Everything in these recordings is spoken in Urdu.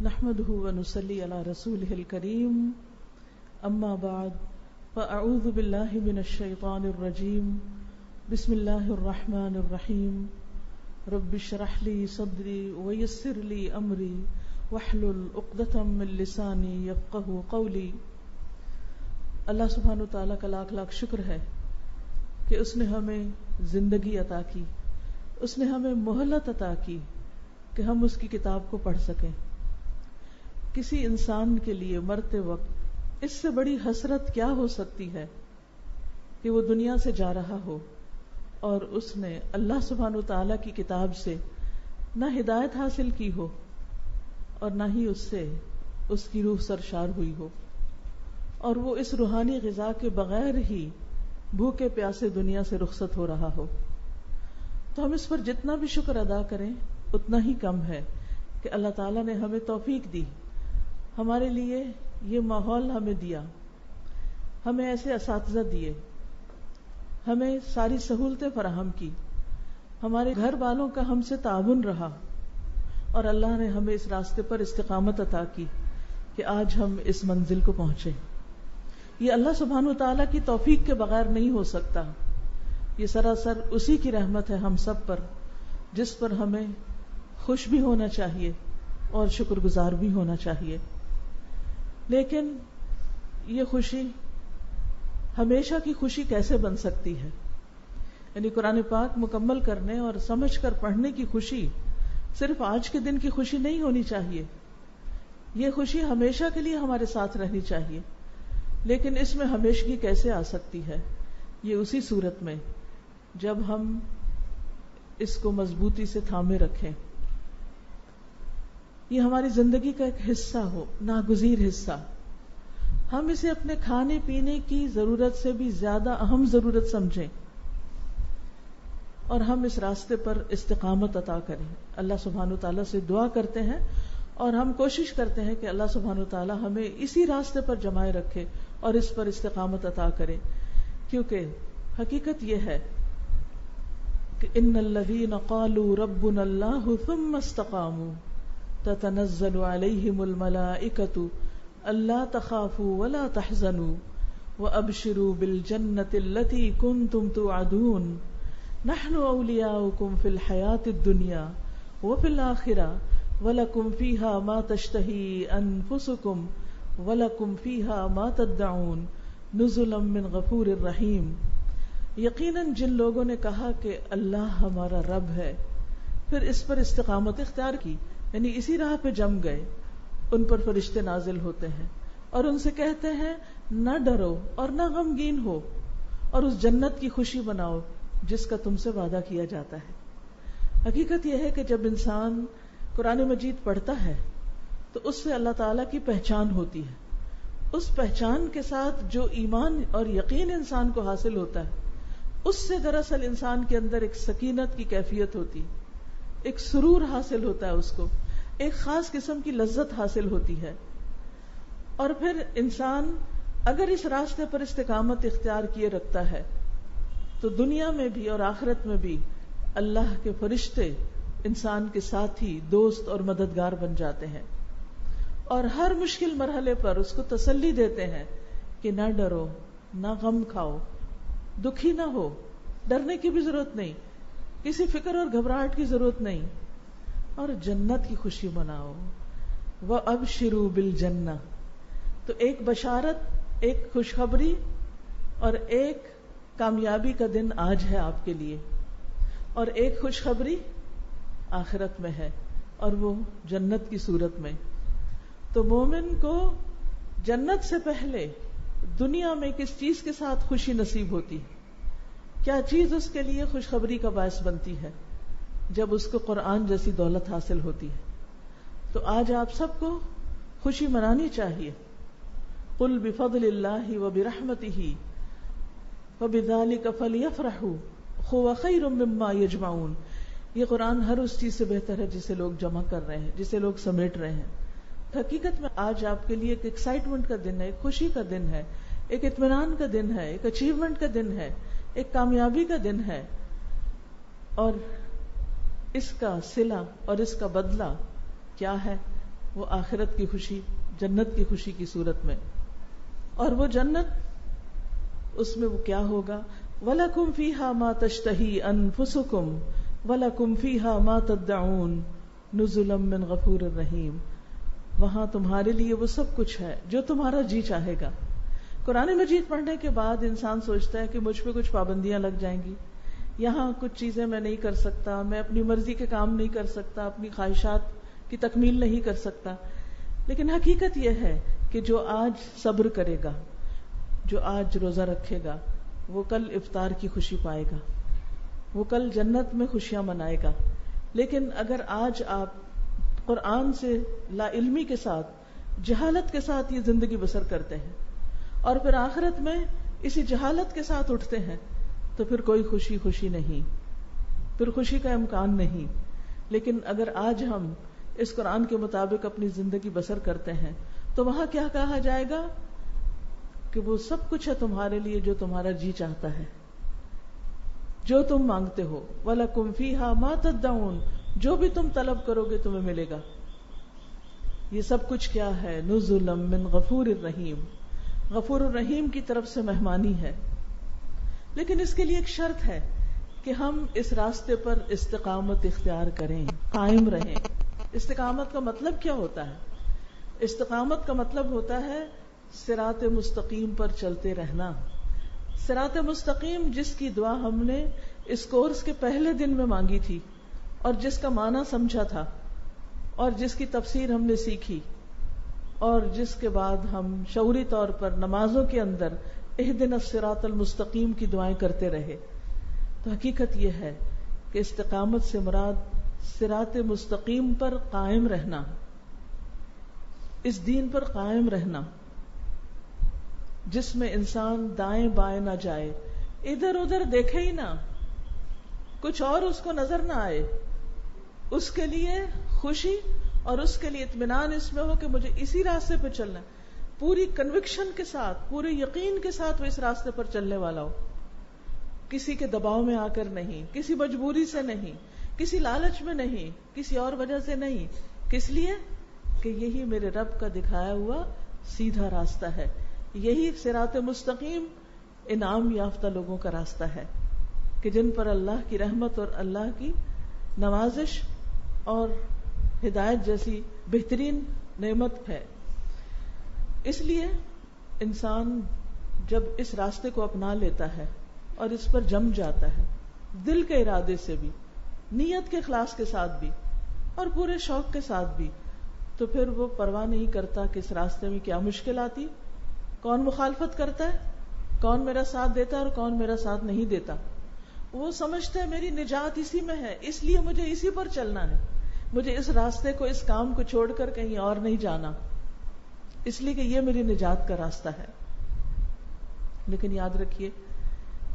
نحمده ونصلي على رسوله الكريم اما بعد فاعوذ بالله من الشيطان الرجيم بسم الله الرحمن الرحيم رب اشرح لي صدري ويسر لي امري واحلل عقدة من لساني يفقهوا قولي۔ اللہ سبحانہ وتعالیٰ کا لاکھ لاکھ شکر ہے کہ اس نے ہمیں زندگی عطا کی، اس نے ہمیں مہلت عطا کی کہ ہم اس کی کتاب کو پڑھ سکیں۔ کسی انسان کے لیے مرتے وقت اس سے بڑی حسرت کیا ہو سکتی ہے کہ وہ دنیا سے جا رہا ہو اور اس نے اللہ سبحانہ وتعالیٰ کی کتاب سے نہ ہدایت حاصل کی ہو اور نہ ہی اس سے اس کی روح سرشار ہوئی ہو، اور وہ اس روحانی غذا کے بغیر ہی بھوکے پیاسے دنیا سے رخصت ہو رہا ہو۔ تو ہم اس پر جتنا بھی شکر ادا کریں اتنا ہی کم ہے کہ اللہ تعالیٰ نے ہمیں توفیق دی، ہمارے لیے یہ ماحول ہمیں دیا، ہمیں ایسے اساتذہ دیے، ہمیں ساری سہولتیں فراہم کی، ہمارے گھر والوں کا ہم سے تعاون رہا، اور اللہ نے ہمیں اس راستے پر استقامت عطا کی کہ آج ہم اس منزل کو پہنچے۔ یہ اللہ سبحانہ وتعالیٰ کی توفیق کے بغیر نہیں ہو سکتا، یہ سراسر اسی کی رحمت ہے ہم سب پر، جس پر ہمیں خوش بھی ہونا چاہیے اور شکر گزار بھی ہونا چاہیے۔ لیکن یہ خوشی ہمیشہ کی خوشی کیسے بن سکتی ہے؟ یعنی قرآن پاک مکمل کرنے اور سمجھ کر پڑھنے کی خوشی صرف آج کے دن کی خوشی نہیں ہونی چاہیے، یہ خوشی ہمیشہ کے لیے ہمارے ساتھ رہنی چاہیے۔ لیکن اس میں ہمیشگی کیسے آ سکتی ہے؟ یہ اسی صورت میں جب ہم اس کو مضبوطی سے تھامے رکھیں، یہ ہماری زندگی کا ایک حصہ ہو، ناگزیر حصہ، ہم اسے اپنے کھانے پینے کی ضرورت سے بھی زیادہ اہم ضرورت سمجھیں اور ہم اس راستے پر استقامت عطا کریں۔ اللہ سبحانہ وتعالیٰ سے دعا کرتے ہیں اور ہم کوشش کرتے ہیں کہ اللہ سبحانہ وتعالیٰ ہمیں اسی راستے پر جمائے رکھے اور اس پر استقامت عطا کرے، کیونکہ حقیقت یہ ہے کہ ان الذین قالوا ربنا اللہ ثم استقاموا تتنزل علیہم الملائکۃ الا تخافوا ولا تحزنوا وابشروا بالجنۃ التی کنتم توعدون نحن اولیاؤکم فی الحیاۃ الدنیا وفی الآخرہ وَلَكُمْ فِيهَا مَا تَشْتَهِي أَنفُسُكُمْ وَلَكُمْ فِيهَا مَا تَدَّعُونَ نُزُلًا مِّن غَفُورٍ رَّحِيمٍ۔ یقیناً جن لوگوں نے کہا کہ اللہ ہمارا رب ہے، پھر اس پر استقامت اختیار کی، یعنی اسی راہ پہ جم گئے، ان پر فرشتے نازل ہوتے ہیں اور ان سے کہتے ہیں نہ ڈرو اور نہ غمگین ہو، اور اس جنت کی خوشی مناؤ جس کا تم سے وعدہ کیا جاتا ہے۔ حقیقت یہ ہے کہ جب انسان قرآن مجید پڑھتا ہے تو اس سے اللہ تعالیٰ کی پہچان ہوتی ہے، اس پہچان کے ساتھ جو ایمان اور یقین انسان کو حاصل ہوتا ہے، اس سے دراصل انسان کے اندر ایک سکینت کی کیفیت ہوتی، ایک سرور حاصل ہوتا ہے، اس کو ایک خاص قسم کی لذت حاصل ہوتی ہے، اور پھر انسان اگر اس راستے پر استقامت اختیار کیے رکھتا ہے تو دنیا میں بھی اور آخرت میں بھی اللہ کے فرشتے انسان کے ساتھی، دوست اور مددگار بن جاتے ہیں، اور ہر مشکل مرحلے پر اس کو تسلی دیتے ہیں کہ نہ ڈرو، نہ غم کھاؤ، دکھی نہ ہو، ڈرنے کی بھی ضرورت نہیں، کسی فکر اور گھبراہٹ کی ضرورت نہیں، اور جنت کی خوشی مناؤ۔ وَأَبْشِرُوا بِالْجَنَّةِ، تو ایک بشارت، ایک خوشخبری اور ایک کامیابی کا دن آج ہے آپ کے لیے، اور ایک خوشخبری آخرت میں ہے، اور وہ جنت کی صورت میں۔ تو مومن کو جنت سے پہلے دنیا میں کس چیز کے ساتھ خوشی نصیب ہوتی ہے؟ کیا چیز اس کے لیے خوشخبری کا باعث بنتی ہے؟ جب اس کو قرآن جیسی دولت حاصل ہوتی ہے۔ تو آج آپ سب کو خوشی منانی چاہیے۔ قُلْ بِفَضْلِ اللَّهِ وَبِرَحْمَتِهِ فَبِذَلِكَ فَلْيَفْرَحُوا هُوَ خَيْرٌ مِّمَّا يَجْمَعُونَ۔ یہ قرآن ہر اس چیز سے بہتر ہے جسے لوگ جمع کر رہے ہیں، جسے لوگ سمیٹ رہے ہیں۔ حقیقت میں آج آپ کے لیے ایک ایکسائٹمنٹ کا دن ہے، ایک خوشی کا دن ہے، ایک اطمینان کا دن ہے، ایک اچیومنٹ کا دن ہے، ایک کامیابی کا دن ہے، اور اس کا صلہ اور اس کا بدلہ کیا ہے؟ وہ آخرت کی خوشی، جنت کی خوشی کی صورت میں. اور وہ جنت، اس میں وہ کیا ہوگا؟ وَلَكُمْ فِيهَا مَا تَشْتَهِي أَنفُسُكُمْ وَلَكُمْ فِيهَا مَا تَدَّعُونَ نُزُلًا مِّن غَفُورٍ رَحِيمٍ. وہاں تمہارے لیے وہ سب کچھ ہے جو تمہارا جی چاہے گا. قرآن مجید پڑھنے کے بعد انسان سوچتا ہے کہ مجھ پہ کچھ پابندیاں لگ جائیں گی، یہاں کچھ چیزیں میں نہیں کر سکتا، میں اپنی مرضی کے کام نہیں کر سکتا، اپنی خواہشات کی تکمیل نہیں کر سکتا. لیکن حقیقت یہ ہے کہ جو آج صبر کرے گا، جو آج روزہ رکھے گا، وہ کل افطار کی خوشی پائے گا، وہ کل جنت میں خوشیاں منائے گا. لیکن اگر آج آپ قرآن سے لا علمی کے ساتھ، جہالت کے ساتھ یہ زندگی بسر کرتے ہیں اور پھر آخرت میں اسی جہالت کے ساتھ اٹھتے ہیں، تو پھر کوئی خوشی نہیں، پھر خوشی کا امکان نہیں. لیکن اگر آج ہم اس قرآن کے مطابق اپنی زندگی بسر کرتے ہیں تو وہاں کیا کہا جائے گا کہ وہ سب کچھ ہے تمہارے لیے جو تمہارا جی چاہتا ہے، جو تم مانگتے ہو. وَلَكُمْ فِيهَا مَا تَدَّعُونَ، جو بھی تم طلب کرو گے تمہیں ملے گا. یہ سب کچھ کیا ہے؟ نُزُلًا مِّن غَفُورٍ رَحِيمٍ، غفور الرحیم کی طرف سے مہمانی ہے. لیکن اس کے لیے ایک شرط ہے کہ ہم اس راستے پر استقامت اختیار کریں، قائم رہیں. استقامت کا مطلب کیا ہوتا ہے؟ استقامت کا مطلب ہوتا ہے صراط مستقیم پر چلتے رہنا. صراط مستقیم جس کی دعا ہم نے اس کورس کے پہلے دن میں مانگی تھی اور جس کا معنی سمجھا تھا اور جس کی تفسیر ہم نے سیکھی اور جس کے بعد ہم شعوری طور پر نمازوں کے اندر اہدنا الصراط المستقیم کی دعائیں کرتے رہے. تو حقیقت یہ ہے کہ استقامت سے مراد صراط مستقیم پر قائم رہنا، اس دین پر قائم رہنا جس میں انسان دائیں بائیں نہ جائے، ادھر ادھر دیکھے ہی نہ، کچھ اور اس کو نظر نہ آئے. اس کے لیے خوشی اور اس کے لیے اطمینان اس میں ہو کہ مجھے اسی راستے پہ چلنا ہے، پوری کنوکشن کے ساتھ، پورے یقین کے ساتھ وہ اس راستے پر چلنے والا ہو، کسی کے دباؤ میں آ کر نہیں، کسی مجبوری سے نہیں، کسی لالچ میں نہیں، کسی اور وجہ سے نہیں. کس لیے؟ کہ یہی میرے رب کا دکھایا ہوا سیدھا راستہ ہے، یہی صراط مستقیم انعام یافتہ لوگوں کا راستہ ہے کہ جن پر اللہ کی رحمت اور اللہ کی نوازش اور ہدایت جیسی بہترین نعمت ہے. اس لیے انسان جب اس راستے کو اپنا لیتا ہے اور اس پر جم جاتا ہے، دل کے ارادے سے بھی، نیت کے اخلاص کے ساتھ بھی اور پورے شوق کے ساتھ بھی، تو پھر وہ پرواہ نہیں کرتا کہ اس راستے میں کیا مشکل آتی، کون مخالفت کرتا ہے، کون میرا ساتھ دیتا ہے اور کون میرا ساتھ نہیں دیتا. وہ سمجھتا ہے میری نجات اسی میں ہے، اس لیے مجھے اسی پر چلنا ہے، مجھے اس راستے کو، اس کام کو چھوڑ کر کہیں اور نہیں جانا، اس لیے کہ یہ میری نجات کا راستہ ہے. لیکن یاد رکھیے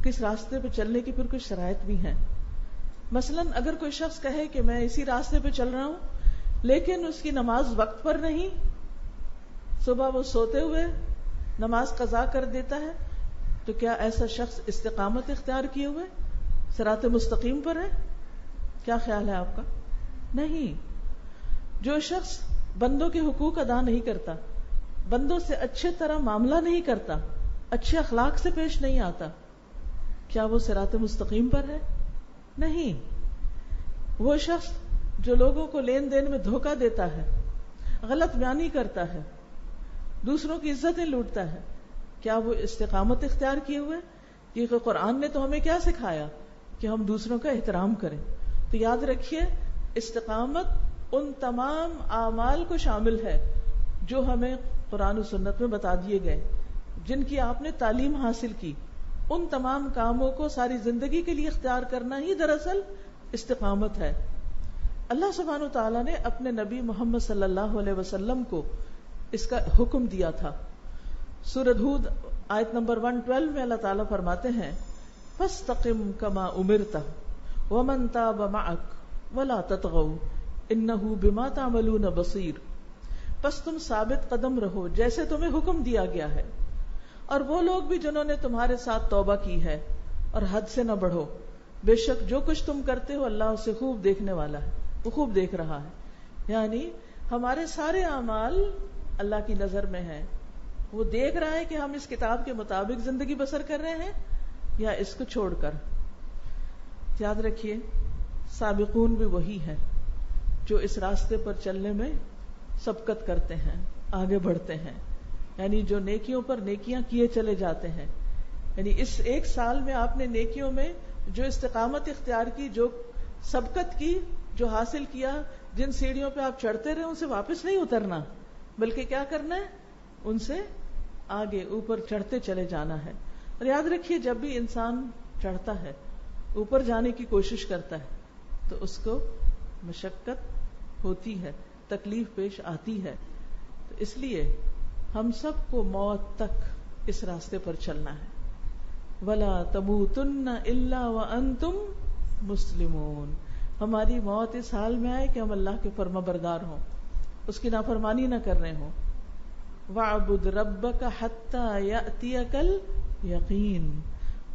کہ اس راستے پہ چلنے کی پھر کچھ شرائط بھی ہیں. مثلا اگر کوئی شخص کہے کہ میں اسی راستے پہ چل رہا ہوں لیکن اس کی نماز وقت پر نہیں، صبح وہ سوتے ہوئے نماز قضا کر دیتا ہے، تو کیا ایسا شخص استقامت اختیار کیے ہوئے صراط مستقیم پر ہے؟ کیا خیال ہے آپ کا؟ نہیں. جو شخص بندوں کے حقوق ادا نہیں کرتا، بندوں سے اچھے طرح معاملہ نہیں کرتا، اچھے اخلاق سے پیش نہیں آتا، کیا وہ صراط مستقیم پر ہے؟ نہیں. وہ شخص جو لوگوں کو لین دین میں دھوکہ دیتا ہے، غلط بیانی کرتا ہے، دوسروں کی عزتیں لوٹتا ہے، کیا وہ استقامت اختیار کیے ہوئے؟ کیونکہ قرآن نے تو ہمیں کیا سکھایا کہ ہم دوسروں کا احترام کریں. تو یاد رکھیے استقامت ان تمام اعمال کو شامل ہے جو ہمیں قرآن و سنت میں بتا دیے گئے، جن کی آپ نے تعلیم حاصل کی. ان تمام کاموں کو ساری زندگی کے لیے اختیار کرنا ہی دراصل استقامت ہے. اللہ سبحانہ وتعالیٰ نے اپنے نبی محمد صلی اللہ علیہ وسلم کو اس کا حکم دیا تھا. سورۃ ہود آیت نمبر 112 میں اللہ تعالیٰ فرماتے ہیں فاستقم کما امرت ومن تاب معک ولا تطغوا انہ بما تعملون بصیر. پس تم ثابت قدم رہو جیسے تمہیں حکم دیا گیا ہے، اور وہ لوگ بھی جنہوں نے تمہارے ساتھ توبہ کی ہے، اور حد سے نہ بڑھو، بے شک جو کچھ تم کرتے ہو اللہ اسے خوب دیکھنے والا ہے، وہ خوب دیکھ رہا ہے. یعنی ہمارے سارے اعمال اللہ کی نظر میں ہیں. وہ دیکھ رہا ہے کہ ہم اس کتاب کے مطابق زندگی بسر کر رہے ہیں یا اس کو چھوڑ کر. یاد رکھیے سابقون بھی وہی ہیں جو اس راستے پر چلنے میں سبقت کرتے ہیں، آگے بڑھتے ہیں، یعنی جو نیکیوں پر نیکیاں کیے چلے جاتے ہیں. یعنی اس ایک سال میں آپ نے نیکیوں میں جو استقامت اختیار کی، جو سبقت کی، جو حاصل کیا، جن سیڑھیوں پہ آپ چڑھتے رہے ان سے واپس نہیں اترنا، بلکہ کیا کرنا ہے، ان سے آگے اوپر چڑھتے چلے جانا ہے. اور یاد رکھیے جب بھی انسان چڑھتا ہے، اوپر جانے کی کوشش کرتا ہے، تو اس کو مشقت ہوتی ہے، تکلیف پیش آتی ہے. تو اس لیے ہم سب کو موت تک اس راستے پر چلنا ہے. وَلَا تَمُوتُنَّ إِلَّا وَأَنْتُمْ مُسْلِمُونَ. ہماری موت اس حال میں آئے کہ ہم اللہ کے فرما بردار ہوں، اس کی نافرمانی نہ کر رہے ہوں. وَاعْبُدْ رَبَّكَ حَتَّى يَأْتِيَكَ الْيَقِينُ.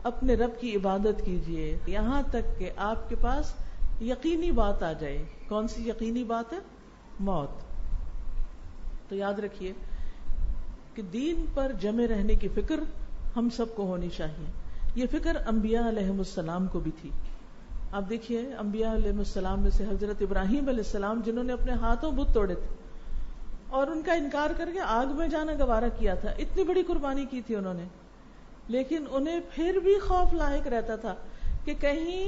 اپنے رب کی عبادت کیجئے یہاں تک کہ آپ کے پاس یقینی بات آ جائے. کون سی یقینی بات ہے؟ موت. تو یاد رکھیے کہ دین پر جمے رہنے کی فکر ہم سب کو ہونی چاہیے. یہ فکر انبیاء علیہم السلام کو بھی تھی. آپ دیکھیے انبیاء علیہم السلام میں سے حضرت ابراہیم علیہ السلام جنہوں نے اپنے ہاتھوں بت توڑے تھے اور ان کا انکار کر کے آگ میں جانا گوارا کیا تھا، اتنی بڑی قربانی کی تھی انہوں نے، لیکن انہیں پھر بھی خوف لاحق رہتا تھا کہ کہیں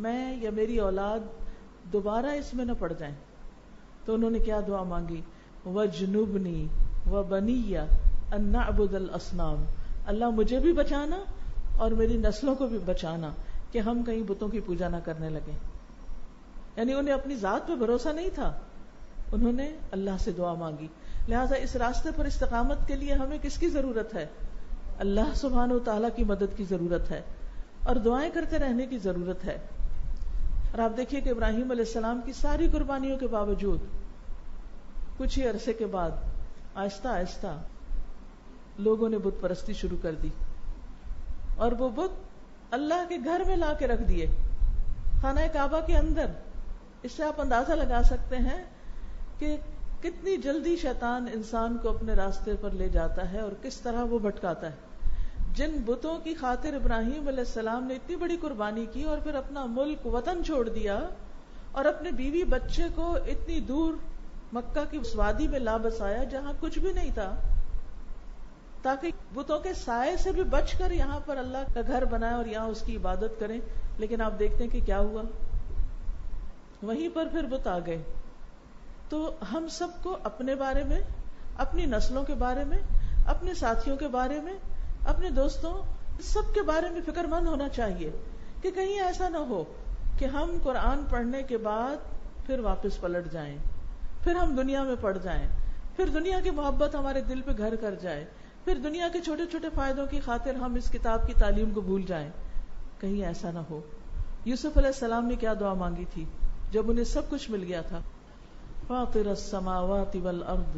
میں یا میری اولاد دوبارہ اس میں نہ پڑ جائیں. تو انہوں نے کیا دعا مانگی؟ وَجْنُبْنِي وَبَنِيَّ أَن نَعْبُدَ الْأَصْنَامَ. اللہ مجھے بھی بچانا اور میری نسلوں کو بھی بچانا کہ ہم کہیں بتوں کی پوجا نہ کرنے لگیں. یعنی انہیں اپنی ذات پہ بھروسہ نہیں تھا، انہوں نے اللہ سے دعا مانگی. لہٰذا اس راستے پر استقامت کے لیے ہمیں کس کی ضرورت ہے؟ اللہ سبحانہ و تعالیٰ کی مدد کی ضرورت ہے اور دعائیں کرتے رہنے کی ضرورت ہے. اور آپ دیکھیے کہ ابراہیم علیہ السلام کی ساری قربانیوں کے باوجود کچھ ہی عرصے کے بعد آہستہ آہستہ لوگوں نے بت پرستی شروع کر دی اور وہ بت اللہ کے گھر میں لا کے رکھ دیے، خانہ کعبہ کے اندر. اس سے آپ اندازہ لگا سکتے ہیں کہ کتنی جلدی شیطان انسان کو اپنے راستے پر لے جاتا ہے اور کس طرح وہ بھٹکاتا ہے. جن بتوں کی خاطر ابراہیم علیہ السلام نے اتنی بڑی قربانی کی اور پھر اپنا ملک وطن چھوڑ دیا اور اپنے بیوی بچے کو اتنی دور مکہ کی اس وادی میں لا بسایا جہاں کچھ بھی نہیں تھا، تاکہ بتوں کے سائے سے بھی بچ کر یہاں پر اللہ کا گھر بنائے اور یہاں اس کی عبادت کریں. لیکن آپ دیکھتے ہیں کہ کیا ہوا، وہیں پر پھر بت آ گئے. تو ہم سب کو اپنے بارے میں، اپنی نسلوں کے بارے میں، اپنے ساتھیوں کے بارے میں، اپنے دوستوں سب کے بارے میں فکر مند ہونا چاہیے کہ کہیں ایسا نہ ہو کہ ہم قرآن پڑھنے کے بعد پھر واپس پلٹ جائیں، پھر ہم دنیا میں پڑ جائیں، پھر دنیا کی محبت ہمارے دل پہ گھر کر جائے، پھر دنیا کے چھوٹے چھوٹے فائدوں کی خاطر ہم اس کتاب کی تعلیم کو بھول جائیں. کہیں ایسا نہ ہو. یوسف علیہ السلام نے کیا دعا مانگی تھی جب انہیں سب کچھ مل گیا تھا؟ فاطر السماوات والارض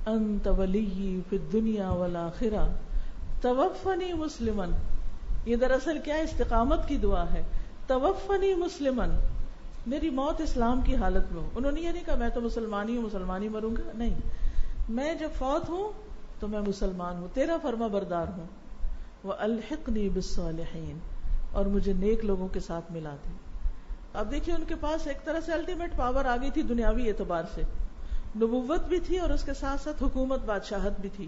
انت ولی فی الدنیا والآخرہ توفنی مسلما. یہ دراصل کیا استقامت کی دعا ہے. توفنی مسلما، میری موت اسلام کی حالت میں ہو. انہوں نے یہ نہیں کہا میں تو مسلمانی ہوں، مسلمانی مروں گا، نہیں، میں جب فوت ہوں تو میں مسلمان ہوں، تیرا فرما بردار ہوں. وَأَلْحِقْنِي بِالصَّالِحِينَ، اور مجھے نیک لوگوں کے ساتھ ملا دے. اب دیکھیے ان کے پاس ایک طرح سے الٹیمیٹ پاور آ گئی تھی دنیاوی اعتبار سے، نبوت بھی تھی اور اس کے ساتھ ساتھ حکومت بادشاہت بھی تھی،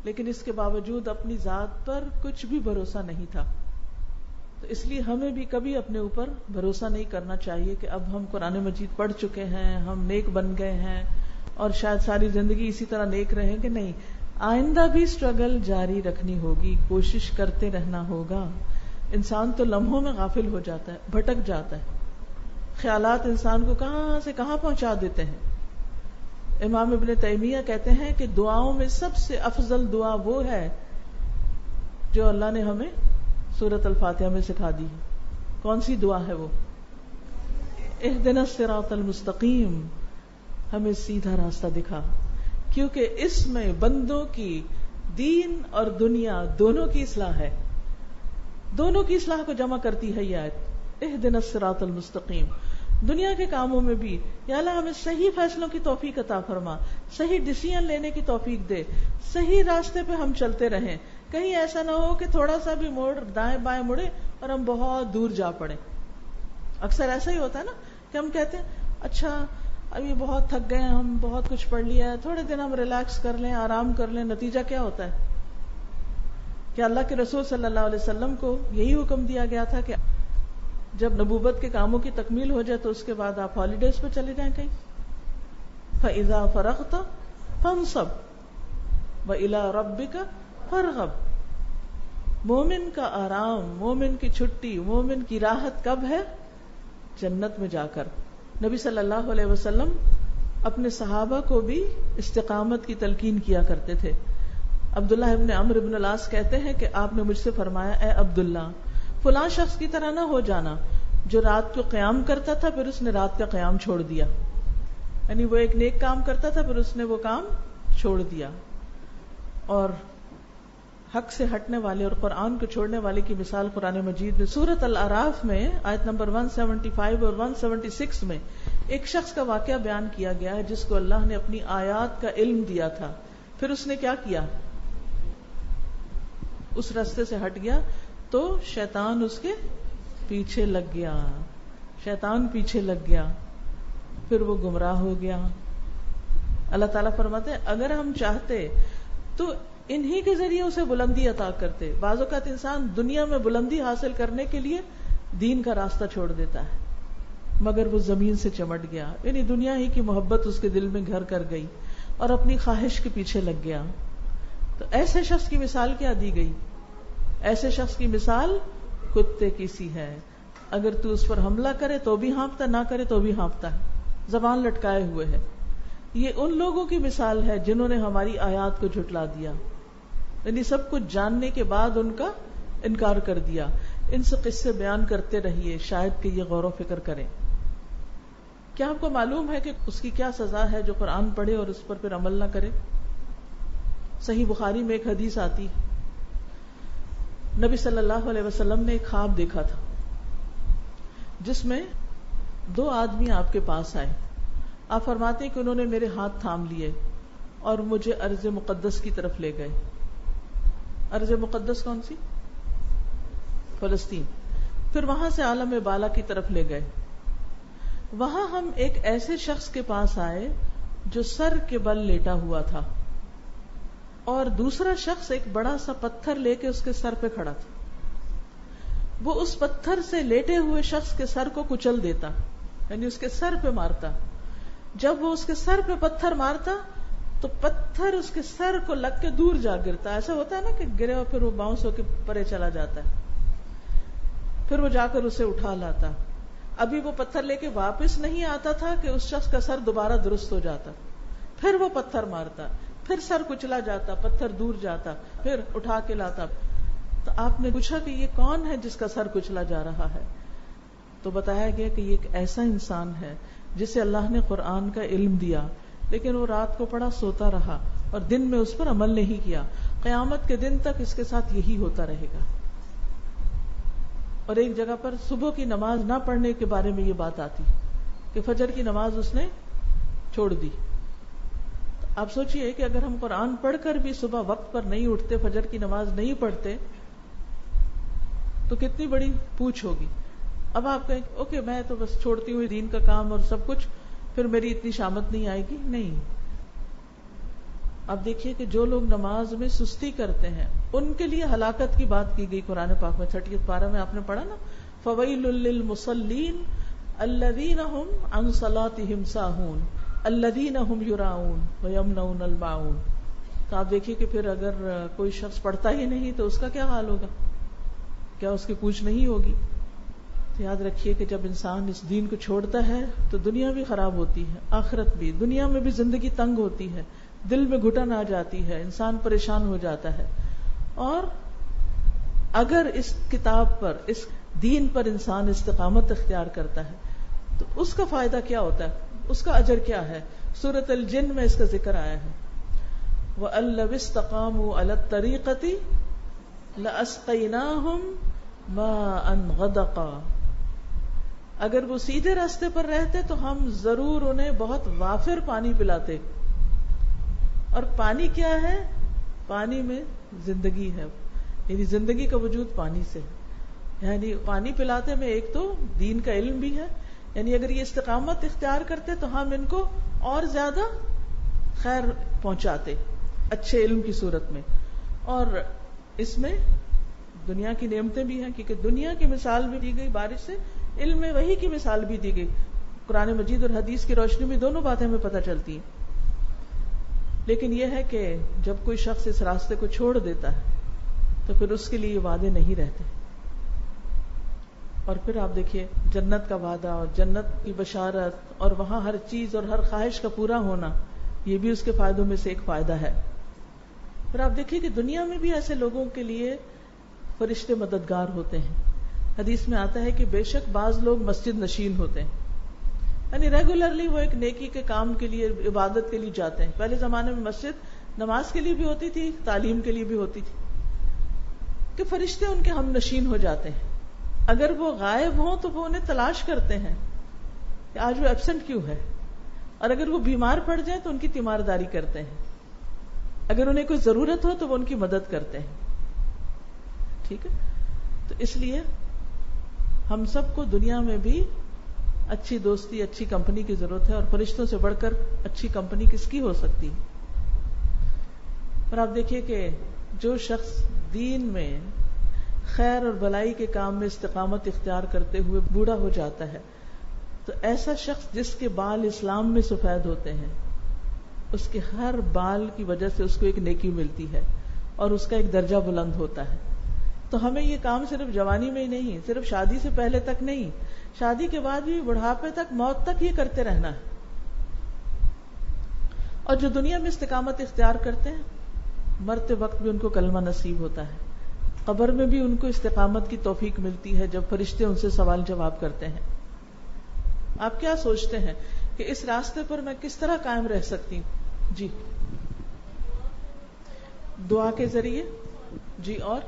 لیکن اس کے باوجود اپنی ذات پر کچھ بھی بھروسہ نہیں تھا. تو اس لیے ہمیں بھی کبھی اپنے اوپر بھروسہ نہیں کرنا چاہیے کہ اب ہم قرآن مجید پڑھ چکے ہیں، ہم نیک بن گئے ہیں اور شاید ساری زندگی اسی طرح نیک رہیں گے. نہیں، آئندہ بھی اسٹرگل جاری رکھنی ہوگی، کوشش کرتے رہنا ہوگا. انسان تو لمحوں میں غافل ہو جاتا ہے، بھٹک جاتا ہے، خیالات انسان کو کہاں سے کہاں پہنچا دیتے ہیں. امام ابن تیمیہ کہتے ہیں کہ دعاؤں میں سب سے افضل دعا وہ ہے جو اللہ نے ہمیں سورۃ الفاتحہ میں سکھا دی ہے. کون سی دعا ہے وہ؟ اہدنا الصراط المستقیم، ہمیں سیدھا راستہ دکھا. کیونکہ اس میں بندوں کی دین اور دنیا دونوں کی اصلاح ہے، دونوں کی اصلاح کو جمع کرتی ہے یہ آیت. اہدنا الصراط المستقیم. دنیا کے کاموں میں بھی یا اللہ ہمیں صحیح فیصلوں کی توفیق عطا فرما، صحیح ڈیسیژن لینے کی توفیق دے، صحیح راستے پہ ہم چلتے رہیں، کہیں ایسا نہ ہو کہ تھوڑا سا بھی موڑ دائیں بائیں مڑے اور ہم بہت دور جا پڑے. اکثر ایسا ہی ہوتا ہے نا کہ ہم کہتے ہیں اچھا اب یہ بہت تھک گئے ہیں، ہم بہت کچھ پڑھ لیا ہے، تھوڑے دن ہم ریلیکس کر لیں، آرام کر لیں. نتیجہ کیا ہوتا ہے کہ اللہ کے رسول صلی اللہ علیہ وسلم کو یہی حکم دیا گیا تھا کہ جب نبوت کے کاموں کی تکمیل ہو جائے تو اس کے بعد آپ ہالیڈیز پہ چلے جائیں کہیں. فَإِذَا فَرَغْتَ فَانْصَبْ وَإِلَىٰ رَبِّكَ فَارْغَب. مومن کا آرام، مومن کی چھٹی، مومن کی راحت کب ہے؟ جنت میں جا کر. نبی صلی اللہ علیہ وسلم اپنے صحابہ کو بھی استقامت کی تلقین کیا کرتے تھے. عبداللہ ابن عمرو ابن العاص کہتے ہیں کہ آپ نے مجھ سے فرمایا، اے عبداللہ فلاں شخص کی طرح نہ ہو جانا جو رات کو قیام کرتا تھا پھر اس نے رات کا قیام چھوڑ دیا. یعنی وہ ایک نیک کام کرتا تھا پھر اس نے وہ کام چھوڑ دیا. اور حق سے ہٹنے والے اور قرآن کو چھوڑنے والے کی مثال قرآن مجید میں سورۃ الاعراف میں آیت نمبر 175 اور 176 میں ایک شخص کا واقعہ بیان کیا گیا ہے جس کو اللہ نے اپنی آیات کا علم دیا تھا، پھر اس نے کیا کیا؟ اس راستے سے ہٹ گیا تو شیطان اس کے پیچھے لگ گیا، شیطان پیچھے لگ گیا، پھر وہ گمراہ ہو گیا. اللہ تعالیٰ فرماتے ہیں اگر ہم چاہتے تو انہی کے ذریعے اسے بلندی عطا کرتے. بعض اوقات انسان دنیا میں بلندی حاصل کرنے کے لیے دین کا راستہ چھوڑ دیتا ہے مگر وہ زمین سے چمٹ گیا، یعنی دنیا ہی کی محبت اس کے دل میں گھر کر گئی اور اپنی خواہش کے پیچھے لگ گیا. تو ایسے شخص کی مثال کیا دی گئی؟ ایسے شخص کی مثال کتے کی سی ہے. اگر تو اس پر حملہ کرے تو بھی ہانپتا، نہ کرے تو بھی ہانپتا ہے، زبان لٹکائے ہوئے ہے. یہ ان لوگوں کی مثال ہے جنہوں نے ہماری آیات کو جھٹلا دیا، یعنی سب کچھ جاننے کے بعد ان کا انکار کر دیا. ان سے قصے بیان کرتے رہیے شاید کہ یہ غور و فکر کریں. کیا آپ کو معلوم ہے کہ اس کی کیا سزا ہے جو قرآن پڑھے اور اس پر پھر عمل نہ کرے؟ صحیح بخاری میں ایک حدیث آتی، نبی صلی اللہ علیہ وسلم نے ایک خواب دیکھا تھا جس میں 2 آدمی آپ کے پاس آئے. آپ فرماتے ہیں کہ انہوں نے میرے ہاتھ تھام لیے اور مجھے ارض مقدس کی طرف لے گئے. ارض مقدس کون سی؟ فلسطین. پھر وہاں سے عالم بالا کی طرف لے گئے. وہاں ہم ایک ایسے شخص کے پاس آئے جو سر کے بل لیٹا ہوا تھا اور دوسرا شخص ایک بڑا سا پتھر لے کے اس کے سر پہ کھڑا تھا. وہ اس پتھر سے لیٹے ہوئے شخص کے سر کو کچل دیتا، یعنی اس کے سر پہ مارتا. جب وہ اس کے سر پہ پتھر مارتا تو پتھر اس کے سر کو لگ کے دور جا گرتا. ایسا ہوتا ہے نا کہ گرے اور پھر وہ باؤنس ہو کے پرے چلا جاتا ہے. پھر وہ جا کر اسے اٹھا لاتا. ابھی وہ پتھر لے کے واپس نہیں آتا تھا کہ اس شخص کا سر دوبارہ درست ہو جاتا. پھر وہ پتھر مارتا، پھر سر کچلا جاتا، پتھر دور جاتا، پھر اٹھا کے لاتا. تو آپ نے پوچھا کہ یہ کون ہے جس کا سر کچلا جا رہا ہے؟ تو بتایا گیا کہ یہ ایک ایسا انسان ہے جسے اللہ نے قرآن کا علم دیا لیکن وہ رات کو پڑا سوتا رہا اور دن میں اس پر عمل نہیں کیا. قیامت کے دن تک اس کے ساتھ یہی ہوتا رہے گا. اور ایک جگہ پر صبح کی نماز نہ پڑھنے کے بارے میں یہ بات آتی کہ فجر کی نماز اس نے چھوڑ دی. آپ سوچئے کہ اگر ہم قرآن پڑھ کر بھی صبح وقت پر نہیں اٹھتے، فجر کی نماز نہیں پڑھتے تو کتنی بڑی پوچھ ہوگی. اب آپ کہیں اوکے میں تو بس چھوڑتی ہوئی دین کا کام اور سب کچھ، پھر میری اتنی شامت نہیں آئے گی. نہیں، اب دیکھیے کہ جو لوگ نماز میں سستی کرتے ہیں ان کے لیے ہلاکت کی بات کی گئی قرآن پاک میں. 30 پارہ میں آپ نے پڑھا نا، فَوَيْلٌ لِّلْمُصَلِّينَ الَّذِينَ هُمْ عَنْ صَلَاتِهِمْ سَاهُونَ الَّذِينَ هُمْ يُرَاءُونَ وَيَمْنَعُونَ الْمَاعُونَ. تو آپ دیکھیے کہ پھر اگر کوئی شخص پڑھتا ہی نہیں تو اس کا کیا حال ہوگا؟ کیا اس کی پوچھ نہیں ہوگی؟ تو یاد رکھیے کہ جب انسان اس دین کو چھوڑتا ہے تو دنیا بھی خراب ہوتی ہے، آخرت بھی. دنیا میں بھی زندگی تنگ ہوتی ہے، دل میں گھٹن آ جاتی ہے، انسان پریشان ہو جاتا ہے. اور اگر اس کتاب پر، اس دین پر انسان استقامت اختیار کرتا ہے تو اس کا فائدہ کیا ہوتا ہے، اس کا اجر کیا ہے؟ سورۃ الجن میں اس کا ذکر آیا ہے، وَأَن لَّوِ اسْتَقَامُوا عَلَى الطَّرِيقَةِ لَأَسْقَيْنَاهُم مَاءً غَدَقًا. اگر وہ سیدھے راستے پر رہتے تو ہم ضرور انہیں بہت وافر پانی پلاتے. اور پانی کیا ہے؟ پانی میں زندگی ہے، یعنی زندگی کا وجود پانی سے. یعنی پانی پلاتے میں ایک تو دین کا علم بھی ہے، یعنی اگر یہ استقامت اختیار کرتے تو ہم ان کو اور زیادہ خیر پہنچاتے اچھے علم کی صورت میں. اور اس میں دنیا کی نعمتیں بھی ہیں، کیونکہ دنیا کی مثال بھی دی گئی بارش سے، علم میں وحی کی مثال بھی دی گئی. قرآن مجید اور حدیث کی روشنی میں دونوں باتیں ہمیں پتہ چلتی ہیں. لیکن یہ ہے کہ جب کوئی شخص اس راستے کو چھوڑ دیتا ہے تو پھر اس کے لیے یہ وعدے نہیں رہتے. اور پھر آپ دیکھیے جنت کا وعدہ اور جنت کی بشارت اور وہاں ہر چیز اور ہر خواہش کا پورا ہونا، یہ بھی اس کے فائدوں میں سے ایک فائدہ ہے. پھر آپ دیکھیے کہ دنیا میں بھی ایسے لوگوں کے لیے فرشتے مددگار ہوتے ہیں. حدیث میں آتا ہے کہ بے شک بعض لوگ مسجد نشین ہوتے ہیں، یعنی ریگولرلی وہ ایک نیکی کے کام کے لیے، عبادت کے لیے جاتے ہیں. پہلے زمانے میں مسجد نماز کے لیے بھی ہوتی تھی، تعلیم کے لیے بھی ہوتی تھی، کہ فرشتے ان کے ہم نشین ہو جاتے ہیں. اگر وہ غائب ہوں تو وہ انہیں تلاش کرتے ہیں کہ آج وہ ایبسنٹ کیوں ہے، اور اگر وہ بیمار پڑ جائیں تو ان کی تیمارداری کرتے ہیں. اگر انہیں کوئی ضرورت ہو تو وہ ان کی مدد کرتے ہیں. ٹھیک ہے، تو اس لیے ہم سب کو دنیا میں بھی اچھی دوستی، اچھی کمپنی کی ضرورت ہے، اور فرشتوں سے بڑھ کر اچھی کمپنی کس کی ہو سکتی ہے. اور آپ دیکھیے کہ جو شخص دین میں خیر اور بھلائی کے کام میں استقامت اختیار کرتے ہوئے بوڑھا ہو جاتا ہے، تو ایسا شخص جس کے بال اسلام میں سفید ہوتے ہیں، اس کے ہر بال کی وجہ سے اس کو ایک نیکی ملتی ہے اور اس کا ایک درجہ بلند ہوتا ہے. تو ہمیں یہ کام صرف جوانی میں ہی نہیں، صرف شادی سے پہلے تک نہیں، شادی کے بعد بھی بڑھاپے تک، موت تک یہ کرتے رہنا ہے. اور جو دنیا میں استقامت اختیار کرتے ہیں، مرتے وقت بھی ان کو کلمہ نصیب ہوتا ہے، قبر میں بھی ان کو استقامت کی توفیق ملتی ہے جب فرشتے ان سے سوال جواب کرتے ہیں. آپ کیا سوچتے ہیں کہ اس راستے پر میں کس طرح قائم رہ سکتی ہوں؟ جی دعا کے ذریعے. جی اور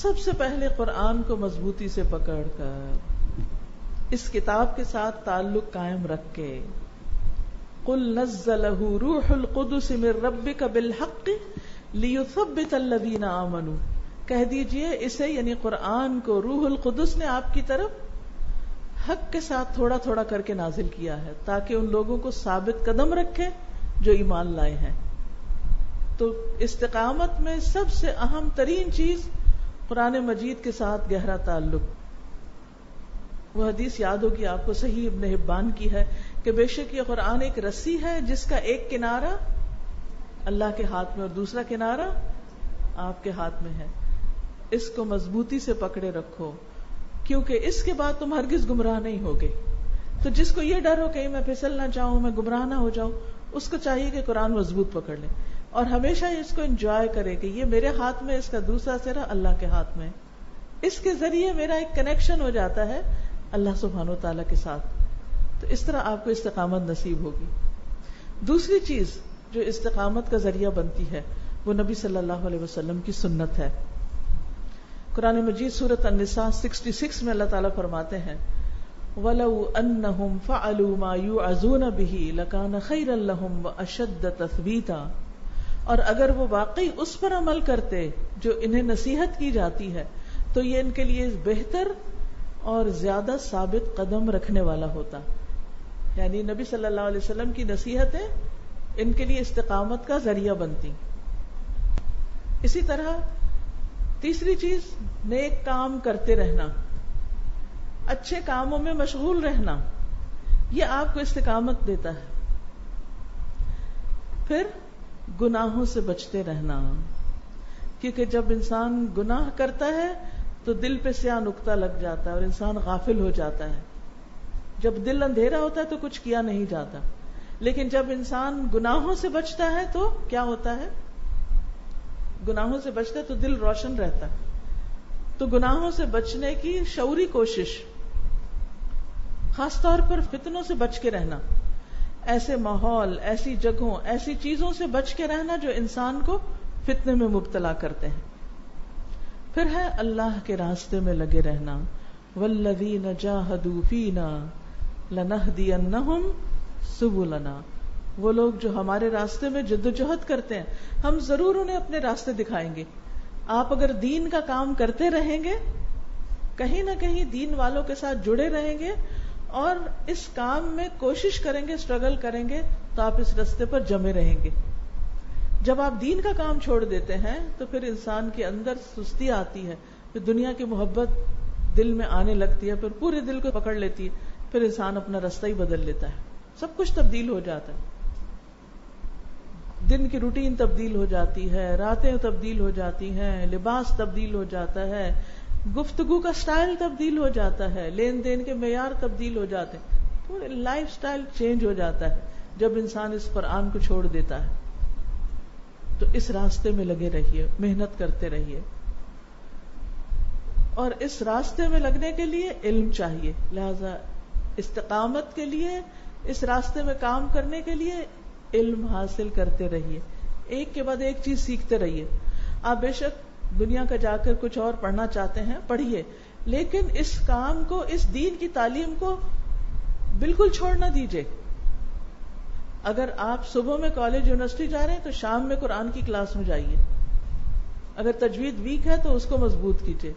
سب سے پہلے قرآن کو مضبوطی سے پکڑ کر، اس کتاب کے ساتھ تعلق قائم رکھ کے، قل نزلہ روح القدس من ربک بالحق لیثبت الذین آمنوا، کہہ دیجئے اسے یعنی قرآن کو روح القدس نے آپ کی طرف حق کے ساتھ تھوڑا تھوڑا کر کے نازل کیا ہے تاکہ ان لوگوں کو ثابت قدم رکھے جو ایمان لائے ہیں. تو استقامت میں سب سے اہم ترین چیز قرآن مجید کے ساتھ گہرا تعلق. وہ حدیث یاد ہوگی آپ کو، صحیح ابن حبان کی ہے، کہ بے شک یہ قرآن ایک رسی ہے جس کا ایک کنارہ اللہ کے ہاتھ میں اور دوسرا کنارہ آپ کے ہاتھ میں ہے. اس کو مضبوطی سے پکڑے رکھو، کیونکہ اس کے بعد تم ہرگز گمراہ نہیں ہوگے. تو جس کو یہ ڈر ہو کہ میں پھسل نہ جاؤں، میں گمراہ نہ ہو جاؤں، اس کو چاہیے کہ قرآن مضبوط پکڑ لے اور ہمیشہ اس کو انجوائے کرے کہ یہ میرے ہاتھ میں، اس کا دوسرا سرا اللہ کے ہاتھ میں. اس کے ذریعے میرا ایک کنیکشن ہو جاتا ہے اللہ سبحانہ و تعالیٰ کے ساتھ. تو اس طرح آپ کو استقامت نصیب ہوگی. دوسری چیز جو استقامت کا ذریعہ بنتی ہے وہ نبی صلی اللہ علیہ وسلم کی سنت ہے. قرآن مجید سورۃ النساء 66 میں اللہ تعالیٰ فرماتے ہیں وَلَوْ أَنَّهُمْ فَعَلُوا مَا يُوعَظُونَ بِهِ لَكَانَ خَيْرًا لَهُمْ وَأَشَدَّ تَثْبِيتًا، اور اگر وہ واقعی اس پر عمل کرتے جو انہیں نصیحت کی جاتی ہے تو یہ ان کے لیے بہتر اور زیادہ ثابت قدم رکھنے والا ہوتا. یعنی نبی صلی اللہ علیہ وسلم کی نصیحتیں ان کے لیے استقامت کا ذریعہ بنتی. اسی طرح تیسری چیز نیک کام کرتے رہنا، اچھے کاموں میں مشغول رہنا، یہ آپ کو استقامت دیتا ہے. پھر گناہوں سے بچتے رہنا، کیونکہ جب انسان گناہ کرتا ہے تو دل پہ سیاہ نقطہ لگ جاتا ہے اور انسان غافل ہو جاتا ہے. جب دل اندھیرا ہوتا ہے تو کچھ کیا نہیں جاتا، لیکن جب انسان گناہوں سے بچتا ہے تو کیا ہوتا ہے؟ گناہوں سے بچتا ہے تو دل روشن رہتا ہے. تو گناہوں سے بچنے کی شعوری کوشش، خاص طور پر فتنوں سے بچ کے رہنا، ایسے ماحول، ایسی جگہوں، ایسی چیزوں سے بچ کے رہنا جو انسان کو فتنے میں مبتلا کرتے ہیں. پھر ہے اللہ کے راستے میں لگے رہنا، والذین جاہدوا فینا لنہدینہم سبلنا. وہ لوگ جو ہمارے راستے میں جدوجہد کرتے ہیں ہم ضرور انہیں اپنے راستے دکھائیں گے. آپ اگر دین کا کام کرتے رہیں گے, کہیں نہ کہیں دین والوں کے ساتھ جڑے رہیں گے اور اس کام میں کوشش کریں گے, اسٹرگل کریں گے, تو آپ اس راستے پر جمے رہیں گے. جب آپ دین کا کام چھوڑ دیتے ہیں تو پھر انسان کے اندر سستی آتی ہے, پھر دنیا کی محبت دل میں آنے لگتی ہے, پھر پورے دل کو پکڑ لیتی ہے, پھر انسان اپنا راستہ ہی بدل لیتا ہے. سب کچھ تبدیل ہو جاتا ہے, دن کی روٹین تبدیل ہو جاتی ہے, راتیں تبدیل ہو جاتی ہیں, لباس تبدیل ہو جاتا ہے, گفتگو کا سٹائل تبدیل ہو جاتا ہے, لین دین کے معیار تبدیل ہو جاتے ہیں, پورے لائف سٹائل چینج ہو جاتا ہے جب انسان اس قرآن کو چھوڑ دیتا ہے. تو اس راستے میں لگے رہیے, محنت کرتے رہیے, اور اس راستے میں لگنے کے لیے علم چاہیے. لہذا استقامت کے لیے, اس راستے میں کام کرنے کے لیے علم حاصل کرتے رہیے, ایک کے بعد ایک چیز سیکھتے رہیے. آپ بے شک دنیا کا جا کر کچھ اور پڑھنا چاہتے ہیں, پڑھیے, لیکن اس کام کو, اس دین کی تعلیم کو بالکل چھوڑ نہ دیجیے. اگر آپ صبح میں کالج یونیورسٹی جا رہے ہیں تو شام میں قرآن کی کلاس میں جائیے. اگر تجوید ویک ہے تو اس کو مضبوط کیجیے.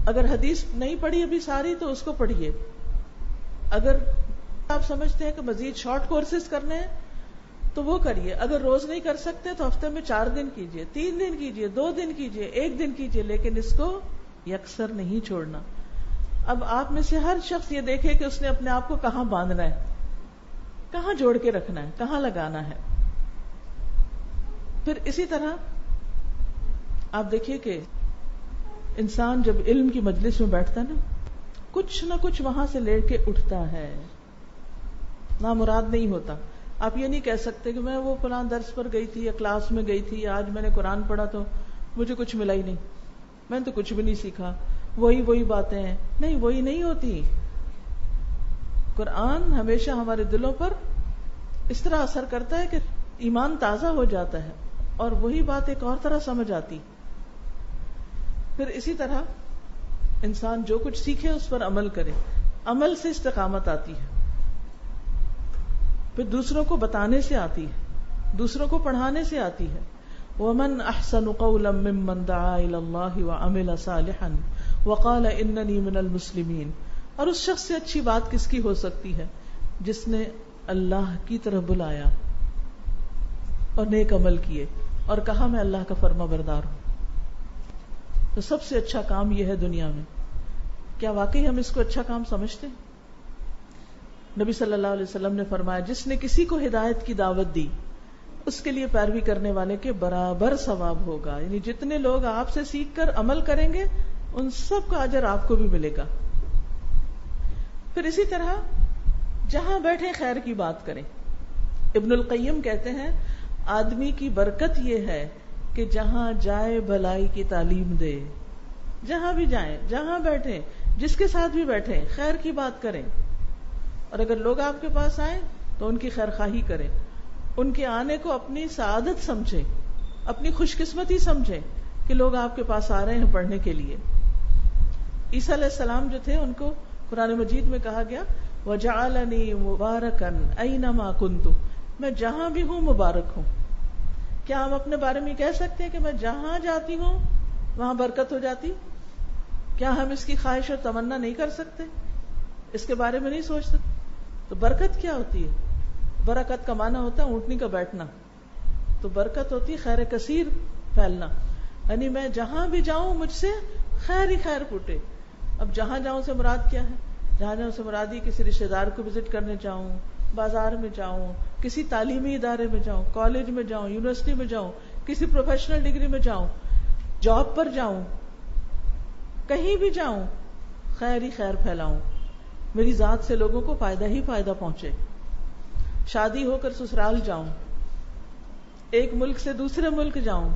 اگر حدیث نہیں پڑھی ابھی ساری تو اس کو پڑھیے. اگر آپ سمجھتے ہیں کہ مزید شارٹ کورسز کرنے ہیں تو وہ کریے. اگر روز نہیں کر سکتے تو ہفتے میں 4 دن کیجیے, 3 دن کیجیے, 2 دن کیجیے, 1 دن کیجیے, لیکن اس کو یکسر نہیں چھوڑنا. اب آپ میں سے ہر شخص یہ دیکھے کہ اس نے اپنے آپ کو کہاں باندھنا ہے, کہاں جوڑ کے رکھنا ہے, کہاں لگانا ہے. پھر اسی طرح آپ دیکھیے کہ انسان جب علم کی مجلس میں بیٹھتا ہے نا, کچھ نہ کچھ وہاں سے لے کے اٹھتا ہے, نامراد نہیں ہوتا. آپ یہ نہیں کہہ سکتے کہ میں وہ فلاں درس پر گئی تھی یا کلاس میں گئی تھی, آج میں نے قرآن پڑھا تو مجھے کچھ ملا ہی نہیں, میں نے تو کچھ بھی نہیں سیکھا, وہی باتیں ہیں. نہیں, وہی نہیں ہوتی. قرآن ہمیشہ ہمارے دلوں پر اس طرح اثر کرتا ہے کہ ایمان تازہ ہو جاتا ہے اور وہی بات ایک اور طرح سمجھ آتی. پھر اسی طرح انسان جو کچھ سیکھے اس پر عمل کرے, عمل سے استقامت آتی ہے. پھر دوسروں کو بتانے سے آتی ہے, دوسروں کو پڑھانے سے آتی ہے. وَمَنْ أَحْسَنُ قَوْلًا مِّمَّنْ دَعَا إِلَى اللَّهِ وَعَمِلَ صَالِحًا وَقَالَ إِنَّنِي مِنَ الْمُسْلِمِينَ. اور اس شخص سے اچھی بات کس کی ہو سکتی ہے جس نے اللہ کی طرف بلایا اور نیک عمل کیے اور کہا میں اللہ کا فرما بردار ہوں. تو سب سے اچھا کام یہ ہے دنیا میں. کیا واقعی ہم اس کو اچھا کام سمجھتے ہیں؟ نبی صلی اللہ علیہ وسلم نے فرمایا, جس نے کسی کو ہدایت کی دعوت دی اس کے لیے پیروی کرنے والے کے برابر ثواب ہوگا. یعنی جتنے لوگ آپ سے سیکھ کر عمل کریں گے ان سب کا اجر آپ کو بھی ملے گا. پھر اسی طرح جہاں بیٹھے خیر کی بات کریں. ابن القیم کہتے ہیں آدمی کی برکت یہ ہے کہ جہاں جائے بھلائی کی تعلیم دے. جہاں بھی جائیں, جہاں بیٹھیں, جس کے ساتھ بھی بیٹھیں, خیر کی بات کریں. اور اگر لوگ آپ کے پاس آئیں تو ان کی خیر خواہی کریں, ان کے آنے کو اپنی سعادت سمجھیں, اپنی خوش قسمتی سمجھیں کہ لوگ آپ کے پاس آ رہے ہیں پڑھنے کے لیے. عیسیٰ علیہ السلام جو تھے ان کو قرآن مجید میں کہا گیا وَجَعَلَنِي مُبَارَكًا أَيْنَمَا كُنتُ, میں جہاں بھی ہوں مبارک ہوں. کیا ہم اپنے بارے میں کہہ سکتے ہیں کہ میں جہاں جاتی ہوں وہاں برکت ہو جاتی؟ کیا ہم اس کی خواہش اور تمنا نہیں کر سکتے, اس کے بارے میں نہیں سوچ سکتے؟ تو برکت کیا ہوتی ہے؟ برکت کا معنی ہوتا ہے اونٹنی کا بیٹھنا, تو برکت ہوتی ہے خیر کثیر پھیلنا. یعنی میں جہاں بھی جاؤں مجھ سے خیر ہی خیر پھوٹے. اب جہاں جاؤں سے مراد کیا ہے؟ جہاں جاؤں سے مراد ہی کسی رشتے دار کو وزٹ کرنے جاؤں, بازار میں جاؤں, کسی تعلیمی ادارے میں جاؤں, کالج میں جاؤں, یونیورسٹی میں جاؤں, کسی پروفیشنل ڈگری میں جاؤں, جاب پر جاؤں, کہیں بھی جاؤں خیر ہی خیر پھیلاؤں, میری ذات سے لوگوں کو فائدہ ہی فائدہ پہنچے. شادی ہو کر سسرال جاؤں, ایک ملک سے دوسرے ملک جاؤں,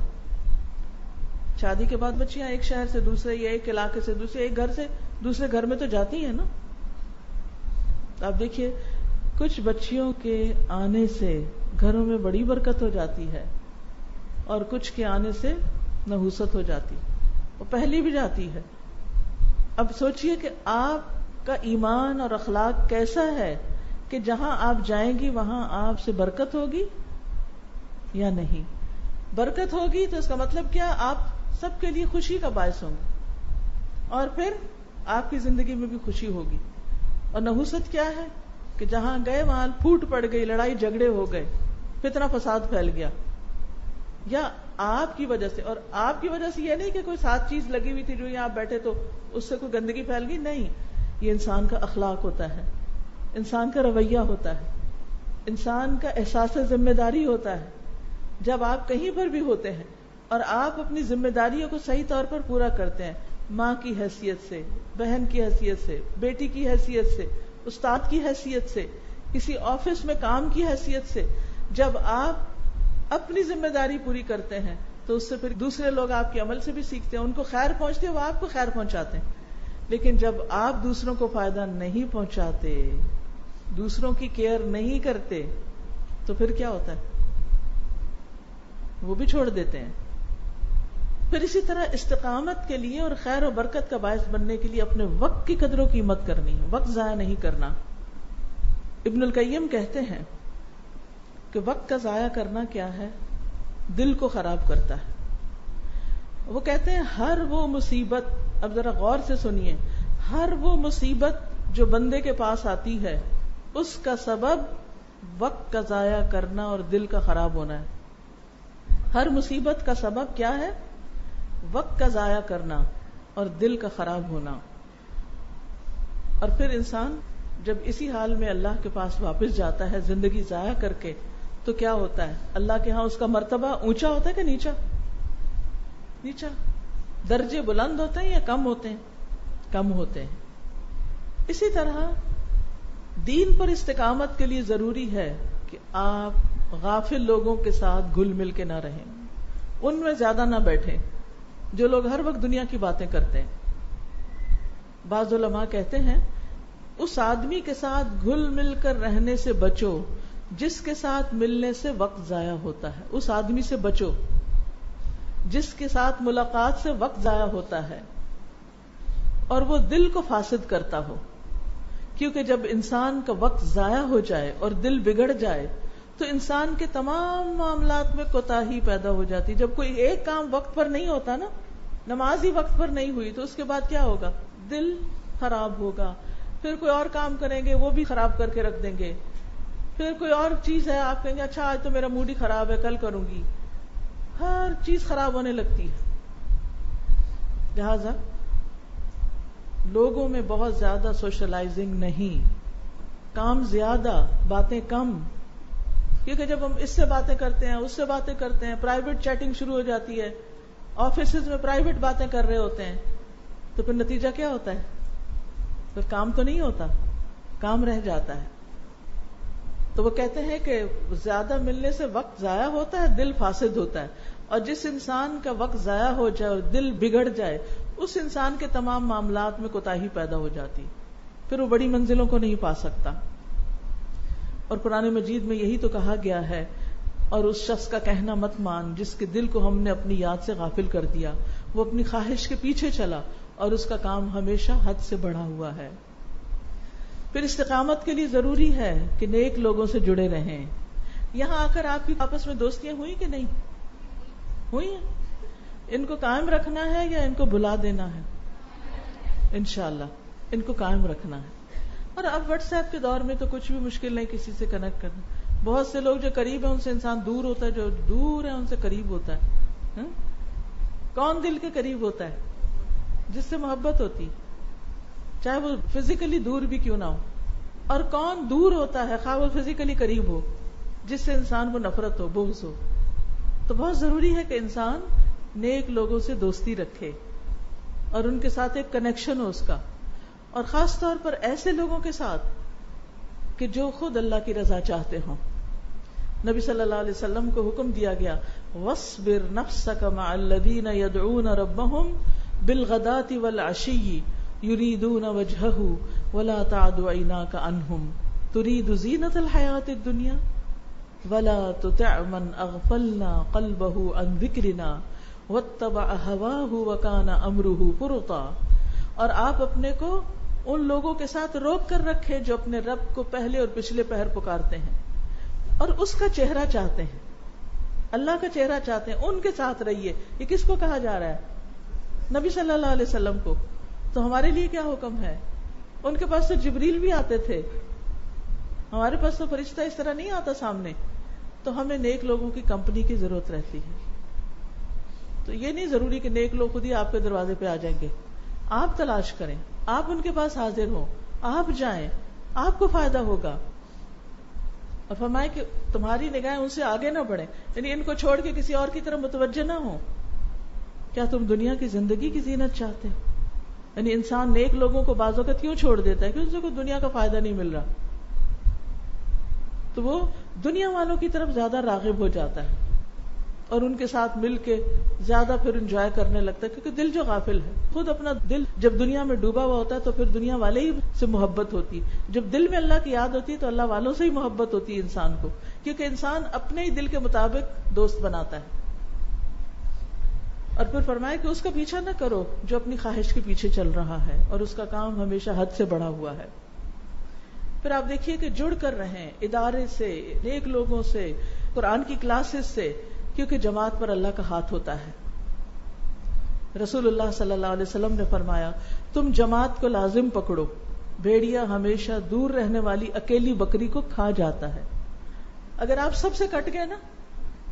شادی کے بعد بچیاں ایک شہر سے دوسرے یا ایک علاقے سے دوسرے, ایک گھر سے دوسرے گھر میں تو جاتی ہیں نا. آپ دیکھیے کچھ بچیوں کے آنے سے گھروں میں بڑی برکت ہو جاتی ہے اور کچھ کے آنے سے نحوست ہو جاتی, وہ پہلی بھی جاتی ہے. اب سوچئے کہ آپ کا ایمان اور اخلاق کیسا ہے کہ جہاں آپ جائیں گی وہاں آپ سے برکت ہوگی یا نہیں. برکت ہوگی تو اس کا مطلب کیا؟ آپ سب کے لیے خوشی کا باعث ہوں گے اور پھر آپ کی زندگی میں بھی خوشی ہوگی. اور نحوست کیا ہے کہ جہاں گئے وہاں پھوٹ پڑ گئی، لڑائی جھگڑے ہو گئے، فتنہ فساد پھیل گیا، یا آپ کی وجہ سے. اور آپ کی وجہ سے یہ نہیں کہ کوئی ساتھ چیز لگی ہوئی تھی جو یہاں بیٹھے تو اس سے کوئی گندگی پھیل گئی، نہیں. یہ انسان کا اخلاق ہوتا ہے، انسان کا رویہ ہوتا ہے، انسان کا احساس ذمہ داری ہوتا ہے. جب آپ کہیں پر بھی ہوتے ہیں اور آپ اپنی ذمہ داریوں کو صحیح طور پر پورا کرتے ہیں، ماں کی حیثیت سے، بہن کی حیثیت سے، بیٹی کی حیثیت سے، استاد کی حیثیت سے، کسی آفس میں کام کی حیثیت سے، جب آپ اپنی ذمہ داری پوری کرتے ہیں تو اس سے پھر دوسرے لوگ آپ کے عمل سے بھی سیکھتے ہیں، ان کو خیر پہنچتی ہے، وہ آپ کو خیر پہنچاتے ہیں. لیکن جب آپ دوسروں کو فائدہ نہیں پہنچاتے، دوسروں کی کیئر نہیں کرتے، تو پھر کیا ہوتا ہے؟ وہ بھی چھوڑ دیتے ہیں. پھر اسی طرح استقامت کے لیے اور خیر و برکت کا باعث بننے کے لیے اپنے وقت کی قدر و قیمت کرنی ہے، وقت ضائع نہیں کرنا. ابن القیم کہتے ہیں کہ وقت کا ضائع کرنا کیا ہے؟ دل کو خراب کرتا ہے. وہ کہتے ہیں ہر وہ مصیبت، اب ذرا غور سے سنیے، ہر وہ مصیبت جو بندے کے پاس آتی ہے اس کا سبب وقت کا ضائع کرنا اور دل کا خراب ہونا ہے. ہر مصیبت کا سبب کیا ہے؟ وقت کا ضائع کرنا اور دل کا خراب ہونا. اور پھر انسان جب اسی حال میں اللہ کے پاس واپس جاتا ہے زندگی ضائع کر کے، تو کیا ہوتا ہے؟ اللہ کے ہاں اس کا مرتبہ اونچا ہوتا ہے کہ نیچا؟ نیچا. درجے بلند ہوتے ہیں یا کم ہوتے ہیں؟ کم ہوتے ہیں. اسی طرح دین پر استقامت کے لیے ضروری ہے کہ آپ غافل لوگوں کے ساتھ گھل مل کے نہ رہیں، ان میں زیادہ نہ بیٹھیں جو لوگ ہر وقت دنیا کی باتیں کرتے ہیں. بعض علماء کہتے ہیں اس آدمی کے ساتھ گھل مل کر رہنے سے بچو جس کے ساتھ ملنے سے وقت ضائع ہوتا ہے. اس آدمی سے بچو جس کے ساتھ ملاقات سے وقت ضائع ہوتا ہے اور وہ دل کو فاسد کرتا ہو. کیونکہ جب انسان کا وقت ضائع ہو جائے اور دل بگڑ جائے تو انسان کے تمام معاملات میں کوتاہی پیدا ہو جاتی. جب کوئی ایک کام وقت پر نہیں ہوتا نا، نماز ہی وقت پر نہیں ہوئی، تو اس کے بعد کیا ہوگا؟ دل خراب ہوگا. پھر کوئی اور کام کریں گے وہ بھی خراب کر کے رکھ دیں گے. پھر کوئی اور چیز ہے، آپ کہیں گے اچھا آج تو میرا موڈ ہی خراب ہے، کل کروں گی. ہر چیز خراب ہونے لگتی ہے. لہذا لوگوں میں بہت زیادہ سوشلائزنگ نہیں، کام زیادہ، باتیں کم. کیونکہ جب ہم اس سے باتیں کرتے ہیں، اس سے باتیں کرتے ہیں، پرائیویٹ چیٹنگ شروع ہو جاتی ہے، آفیسز میں پرائیویٹ باتیں کر رہے ہوتے ہیں، تو پھر نتیجہ کیا ہوتا ہے؟ پھر کام تو نہیں ہوتا، کام رہ جاتا ہے. تو وہ کہتے ہیں کہ زیادہ ملنے سے وقت ضائع ہوتا ہے، دل فاسد ہوتا ہے. اور جس انسان کا وقت ضائع ہو جائے اور دل بگڑ جائے، اس انسان کے تمام معاملات میں کوتاہی پیدا ہو جاتی، پھر وہ بڑی منزلوں کو نہیں پا سکتا. اور قرآن مجید میں یہی تو کہا گیا ہے، اور اس شخص کا کہنا مت مان جس کے دل کو ہم نے اپنی یاد سے غافل کر دیا، وہ اپنی خواہش کے پیچھے چلا اور اس کا کام ہمیشہ حد سے بڑھا ہوا ہے. پھر استقامت کے لیے ضروری ہے کہ نیک لوگوں سے جڑے رہیں. یہاں آ کر آپ کی آپس میں دوستیاں ہوئی کہ نہیں ہوئی ہیں؟ ان کو قائم رکھنا ہے یا ان کو بھلا دینا ہے؟ انشاءاللہ ان کو قائم رکھنا ہے. اور اب واٹس ایپ کے دور میں تو کچھ بھی مشکل نہیں کسی سے کنیکٹ کرنا. بہت سے لوگ جو قریب ہیں ان سے انسان دور ہوتا ہے، جو دور ہے ان سے قریب ہوتا ہے. کون دل کے قریب ہوتا ہے؟ جس سے محبت ہوتی، چاہے وہ فزیکلی دور بھی کیوں نہ ہو. اور کون دور ہوتا ہے خواہ وہ فزیکلی قریب ہو، جس سے انسان کو نفرت ہو، بغض ہو. تو بہت ضروری ہے کہ انسان نیک لوگوں سے دوستی رکھے اور ان کے ساتھ ایک کنیکشن ہو اس کا، اور خاص طور پر ایسے لوگوں کے ساتھ کہ جو خود اللہ کی رضا چاہتے ہوں. نبی صلی اللہ علیہ وسلم کو حکم دیا گیا وَاصْبِرْ نَفْسَكَ مَعَ الَّذِينَ يَدْعُونَ رَبَّهُمْ بِالْغَدَاةِ وَالْعَشِيِّ يُرِيدُونَ وَجْهَهُ وَلَا تَعْدُ عَيْنَاكَ عَنْهُمْ تُرِيدُ زِينَةَ الْحَيَاةِ الدُّنْيَا وَلَا تُطِعْ مَنْ أَغْفَلْنَا قَلْبَهُ عَنْ ذِكْرِنَا وَاتَّبَعَ هَوَاهُ وَكَانَ أَمْرُهُ فُرُطًا اور آپ اپنے کو ان لوگوں کے ساتھ روک کر رکھیں جو اپنے رب کو پہلے اور پچھلے پہر پکارتے ہیں اور اس کا چہرہ چاہتے ہیں، اللہ کا چہرہ چاہتے ہیں، ان کے ساتھ رہیے. یہ کس کو کہا جا رہا ہے؟ نبی صلی اللہ علیہ وسلم کو. تو ہمارے لیے کیا حکم ہے؟ ان کے پاس تو جبریل بھی آتے تھے، ہمارے پاس تو فرشتہ اس طرح نہیں آتا سامنے. تو ہمیں نیک لوگوں کی کمپنی کی ضرورت رہتی ہے. تو یہ نہیں ضروری کہ نیک لوگ خود ہی آپ کے دروازے پہ آ جائیں گے. آپ تلاش کریں، آپ ان کے پاس حاضر ہوں، آپ جائیں، آپ کو فائدہ ہوگا. اور فرمائے کہ تمہاری نگاہیں ان سے آگے نہ بڑھیں، یعنی ان کو چھوڑ کے کسی اور کی طرف متوجہ نہ ہو. کیا تم دنیا کی زندگی کی زینت چاہتے ہو؟ یعنی انسان نیک لوگوں کو بعض اوقات کیوں چھوڑ دیتا ہے؟ کیونکہ اس کو دنیا کا فائدہ نہیں مل رہا، تو وہ دنیا والوں کی طرف زیادہ راغب ہو جاتا ہے اور ان کے ساتھ مل کے زیادہ پھر انجوائے کرنے لگتا ہے. کیونکہ دل جو غافل ہے، خود اپنا دل جب دنیا میں ڈوبا ہوا ہوتا ہے تو پھر دنیا والے ہی سے محبت ہوتی. جب دل میں اللہ کی یاد ہوتی ہے تو اللہ والوں سے ہی محبت ہوتی ہے انسان کو، کیونکہ انسان اپنے ہی دل کے مطابق دوست بناتا ہے. اور پھر فرمایا کہ اس کا پیچھا نہ کرو جو اپنی خواہش کے پیچھے چل رہا ہے اور اس کا کام ہمیشہ حد سے بڑھا ہوا ہے. پھر آپ دیکھیے کہ جڑ کر رہیں ادارے سے، نیک لوگوں سے، قرآن کی کلاسز سے، کیونکہ جماعت پر اللہ کا ہاتھ ہوتا ہے. رسول اللہ صلی اللہ علیہ وسلم نے فرمایا تم جماعت کو لازم پکڑو، بھیڑیا ہمیشہ دور رہنے والی اکیلی بکری کو کھا جاتا ہے. اگر آپ سب سے کٹ گئے نا،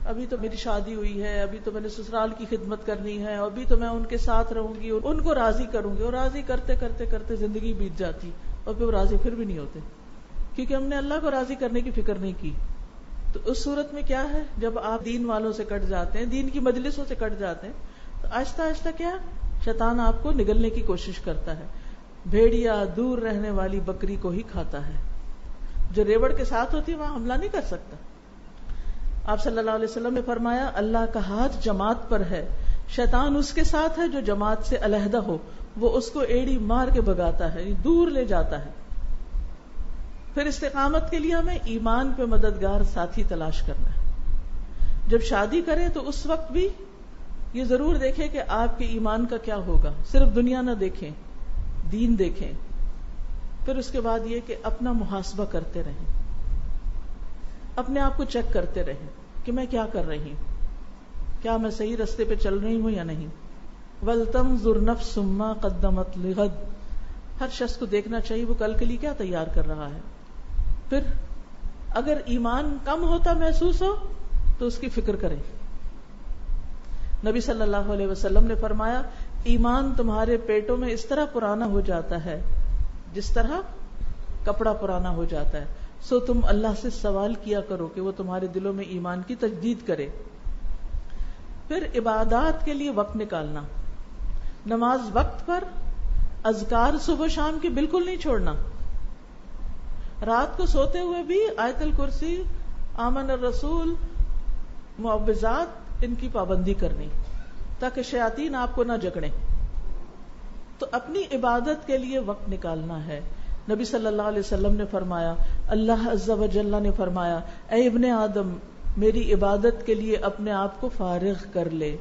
ابھی تو میری شادی ہوئی ہے، ابھی تو میں نے سسرال کی خدمت کرنی ہے، ابھی تو میں ان کے ساتھ رہوں گی، ان کو راضی کروں گی، اور راضی کرتے کرتے کرتے زندگی بیت جاتی اور پھر وہ راضی پھر بھی نہیں ہوتے، کیونکہ ہم نے اللہ کو راضی کرنے کی فکر نہیں کی. تو اس صورت میں کیا ہے، جب آپ دین والوں سے کٹ جاتے ہیں، دین کی مجلسوں سے کٹ جاتے ہیں، تو آہستہ آہستہ کیا شیطان آپ کو نگلنے کی کوشش کرتا ہے. بھیڑیا دور رہنے والی بکری کو ہی کھاتا ہے. جو ریوڑ کے ساتھ ہوتی ہے وہاں حملہ نہیں کر سکتا. آپ صلی اللہ علیہ وسلم نے فرمایا اللہ کا ہاتھ جماعت پر ہے، شیطان اس کے ساتھ ہے جو جماعت سے علیحدہ ہو، وہ اس کو ایڑی مار کے بھگاتا ہے، دور لے جاتا ہے. پھر استقامت کے لیے ہمیں ایمان پہ مددگار ساتھی تلاش کرنا ہے. جب شادی کریں تو اس وقت بھی یہ ضرور دیکھیں کہ آپ کے ایمان کا کیا ہوگا. صرف دنیا نہ دیکھیں، دین دیکھیں. پھر اس کے بعد یہ کہ اپنا محاسبہ کرتے رہیں، اپنے آپ کو چیک کرتے رہیں کہ میں کیا کر رہی ہوں، کیا میں صحیح راستے پہ چل رہی ہوں یا نہیں. وَلْتَنظُرْ نَفْسٌ مَّا قَدَّمَتْ لِغَدٍ، ہر شخص کو دیکھنا چاہیے وہ کل کے لیے کیا تیار کر رہا ہے. پھر اگر ایمان کم ہوتا محسوس ہو تو اس کی فکر کریں. نبی صلی اللہ علیہ وسلم نے فرمایا ایمان تمہارے پیٹوں میں اس طرح پرانا ہو جاتا ہے جس طرح کپڑا پرانا ہو جاتا ہے، سو تم اللہ سے سوال کیا کرو کہ وہ تمہارے دلوں میں ایمان کی تجدید کرے. پھر عبادات کے لیے وقت نکالنا، نماز وقت پر، اذکار صبح و شام کی بالکل نہیں چھوڑنا. رات کو سوتے ہوئے بھی آیت الکرسی، آمن الرسول، معوذات، ان کی پابندی کرنی تاکہ شیاطین آپ کو نہ جگڑیں. تو اپنی عبادت کے لیے وقت نکالنا ہے. نبی صلی اللہ علیہ وسلم نے فرمایا، اللہ عز و جل نے فرمایا اے ابن آدم میری عبادت کے لیے اپنے آپ کو فارغ کر لے،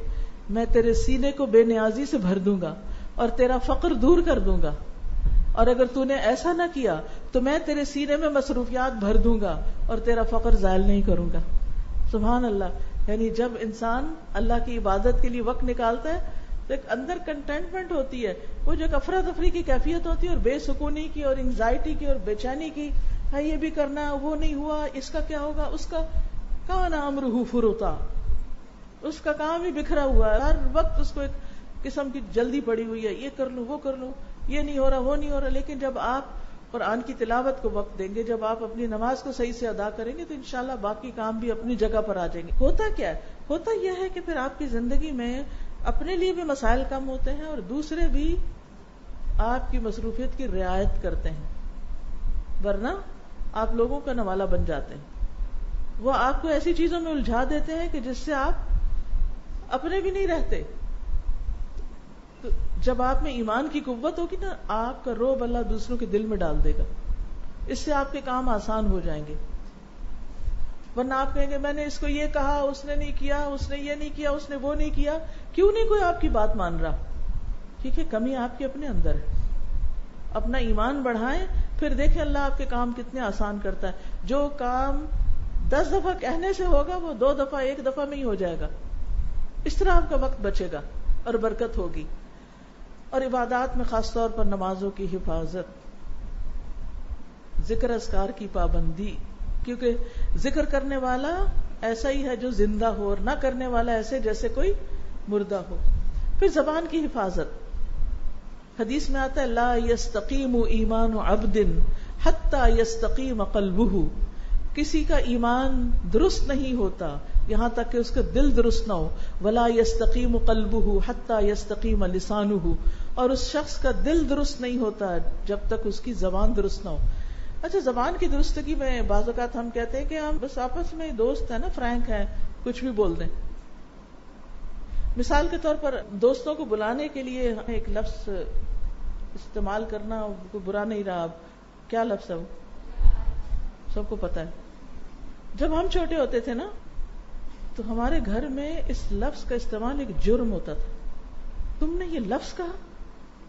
میں تیرے سینے کو بے نیازی سے بھر دوں گا اور تیرا فقر دور کر دوں گا، اور اگر تو نے ایسا نہ کیا تو میں تیرے سینے میں مصروفیات بھر دوں گا اور تیرا فقر زائل نہیں کروں گا. سبحان اللہ. یعنی جب انسان اللہ کی عبادت کے لیے وقت نکالتا ہے تو ایک اندر کنٹینٹمنٹ ہوتی ہے، وہ جو ایک افراتفری کی کیفیت ہوتی ہے اور بے سکونی کی اور انگزائٹی کی اور بے چینی کی، ہے یہ بھی کرنا ہے، وہ نہیں ہوا، اس کا کیا ہوگا، اس کا کان امرہ فرطا، اس کا کام ہی بکھرا ہوا ہے، ہر وقت اس کو ایک قسم کی جلدی پڑی ہوئی ہے، یہ کر لوں وہ کر لوں، یہ نہیں ہو رہا وہ نہیں ہو رہا. لیکن جب آپ قرآن کی تلاوت کو وقت دیں گے، جب آپ اپنی نماز کو صحیح سے ادا کریں گے تو انشاءاللہ باقی کام بھی اپنی جگہ پر آ جائیں گے. ہوتا کیا ہے، ہوتا یہ ہے کہ پھر آپ کی زندگی میں اپنے لیے بھی مسائل کم ہوتے ہیں اور دوسرے بھی آپ کی مصروفیت کی رعایت کرتے ہیں، ورنہ آپ لوگوں کا نوالا بن جاتے ہیں. وہ آپ کو ایسی چیزوں میں الجھا دیتے ہیں کہ جس سے آپ اپنے بھی نہیں رہتے. تو جب آپ میں ایمان کی قوت ہوگی نا، آپ کا رعب اللہ دوسروں کے دل میں ڈال دے گا، اس سے آپ کے کام آسان ہو جائیں گے. ورنہ آپ کہیں گے میں نے اس کو یہ کہا، اس نے نہیں کیا، اس نے یہ نہیں کیا، اس نے وہ نہیں کیا. کیوں نہیں کوئی آپ کی بات مان رہا؟ کیونکہ کمی آپ کے اپنے اندر ہے. اپنا ایمان بڑھائیں, پھر دیکھیں اللہ آپ کے کام کتنے آسان کرتا ہے. جو کام 10 دفعہ کہنے سے ہوگا وہ 2 دفعہ 1 دفعہ میں ہی ہو جائے گا. اس طرح آپ کا وقت بچے گا اور برکت ہوگی. اور عبادات میں خاص طور پر نمازوں کی حفاظت, ذکر اذکار کی پابندی, کیونکہ ذکر کرنے والا ایسا ہی ہے جو زندہ ہو, اور نہ کرنے والا ایسے جیسے کوئی مردہ ہو. پھر زبان کی حفاظت, حدیث میں آتا ہے لا یستقیم ایمان عبد حتی یستقیم قلبہ, کسی کا ایمان درست نہیں ہوتا یہاں تک کہ اس کا دل درست نہ ہو. ولا یستقیم قلبہ حتی یستقیم لسانہ, اور اس شخص کا دل درست نہیں ہوتا جب تک اس کی زبان درست نہ ہو. اچھا, زبان کی درستگی میں بعض اوقات ہم کہتے ہیں کہ ہم بس آپس میں دوست ہیں نا, فرینک ہیں, کچھ بھی بول دیں. مثال کے طور پر دوستوں کو بلانے کے لیے ایک لفظ استعمال کرنا کوئی برا نہیں رہا. اب کیا لفظ ہے وہ, سب کو پتا ہے. جب ہم چھوٹے ہوتے تھے نا تو ہمارے گھر میں اس لفظ کا استعمال ایک جرم ہوتا تھا. تم نے یہ لفظ کہا,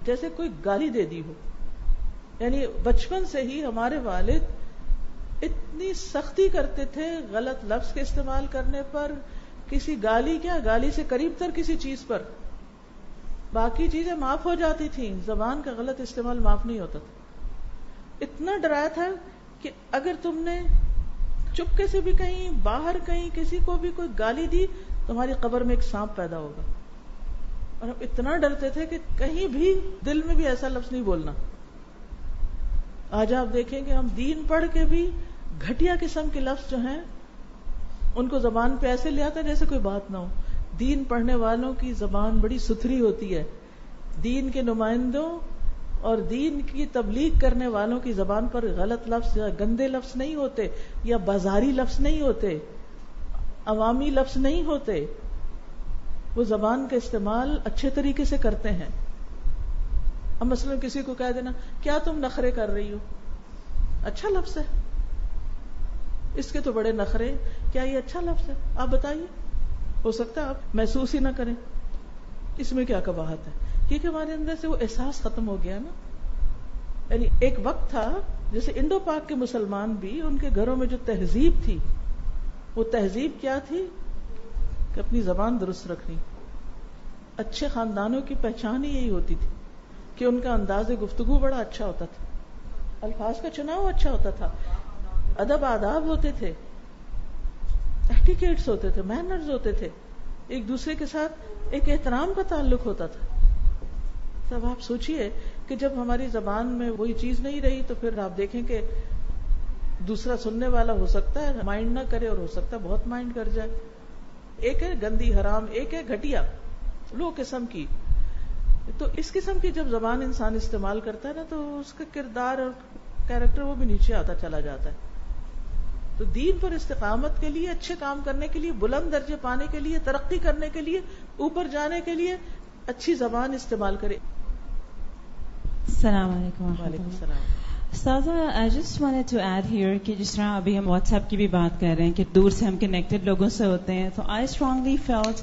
جیسے کوئی گالی دے دی ہو. یعنی بچپن سے ہی ہمارے والد اتنی سختی کرتے تھے غلط لفظ کے استعمال کرنے پر, کسی گالی کیا گالی سے قریب تر کسی چیز پر. باقی چیزیں معاف ہو جاتی تھیں, زبان کا غلط استعمال معاف نہیں ہوتا تھا. اتنا ڈرایا تھا کہ اگر تم نے چپکے سے بھی کہیں باہر کہیں کسی کو بھی کوئی گالی دی, تمہاری قبر میں ایک سانپ پیدا ہوگا. اور ہم اتنا ڈرتے تھے کہ کہیں بھی دل میں بھی ایسا لفظ نہیں بولنا. آج آپ دیکھیں کہ ہم دین پڑھ کے بھی گھٹیا قسم کے لفظ جو ہیں ان کو زبان پہ ایسے لے آتے ہیں جیسے کوئی بات نہ ہو. دین پڑھنے والوں کی زبان بڑی ستھری ہوتی ہے. دین کے نمائندوں اور دین کی تبلیغ کرنے والوں کی زبان پر غلط لفظ یا گندے لفظ نہیں ہوتے, یا بازاری لفظ نہیں ہوتے, عوامی لفظ نہیں ہوتے. وہ زبان کا استعمال اچھے طریقے سے کرتے ہیں. اب مثلا کسی کو کہہ دینا کیا تم نخرے کر رہی ہو, اچھا لفظ ہے. اس کے تو بڑے نخرے, کیا یہ اچھا لفظ ہے؟ آپ بتائیے. ہو سکتا ہے آپ محسوس ہی نہ کریں, اس میں کیا قباحت ہے, کیونکہ ہمارے اندر سے وہ احساس ختم ہو گیا نا. یعنی ایک وقت تھا جیسے انڈو پاک کے مسلمان بھی, ان کے گھروں میں جو تہذیب تھی, وہ تہذیب کیا تھی کہ اپنی زبان درست رکھنی. اچھے خاندانوں کی پہچان ہی یہی ہوتی تھی کہ ان کا انداز گفتگو بڑا اچھا ہوتا تھا, الفاظ کا چناؤ اچھا ہوتا تھا, ادب آداب ہوتے تھے, ایٹیکیٹس ہوتے تھے, مینرز ہوتے تھے, ایک دوسرے کے ساتھ ایک احترام کا تعلق ہوتا تھا. تب آپ سوچئے کہ جب ہماری زبان میں وہی چیز نہیں رہی تو پھر آپ دیکھیں کہ دوسرا سننے والا ہو سکتا ہے مائنڈ نہ کرے, اور ہو سکتا ہے بہت مائنڈ کر جائے. ایک ہے گندی حرام, ایک ہے گھٹیا لو قسم کی. تو اس قسم کی جب زبان انسان استعمال کرتا ہے نا تو اس کا کردار اور کیریکٹر وہ بھی نیچے آتا چلا جاتا ہے. تو دین پر استقامت کے لیے, اچھے کام کرنے کے لیے, بلند درجے پانے کے لیے, ترقی کرنے کے لیے, اوپر جانے کے لیے اچھی زبان استعمال کرے. السلام علیکم. وعلیکم السلام. استاذہ, I just wanted to add here کہ جس طرح ابھی ہم واٹس ایپ کی بھی بات کر رہے ہیں کہ دور سے ہم کنیکٹڈ لوگوں سے ہوتے ہیں, تو I strongly felt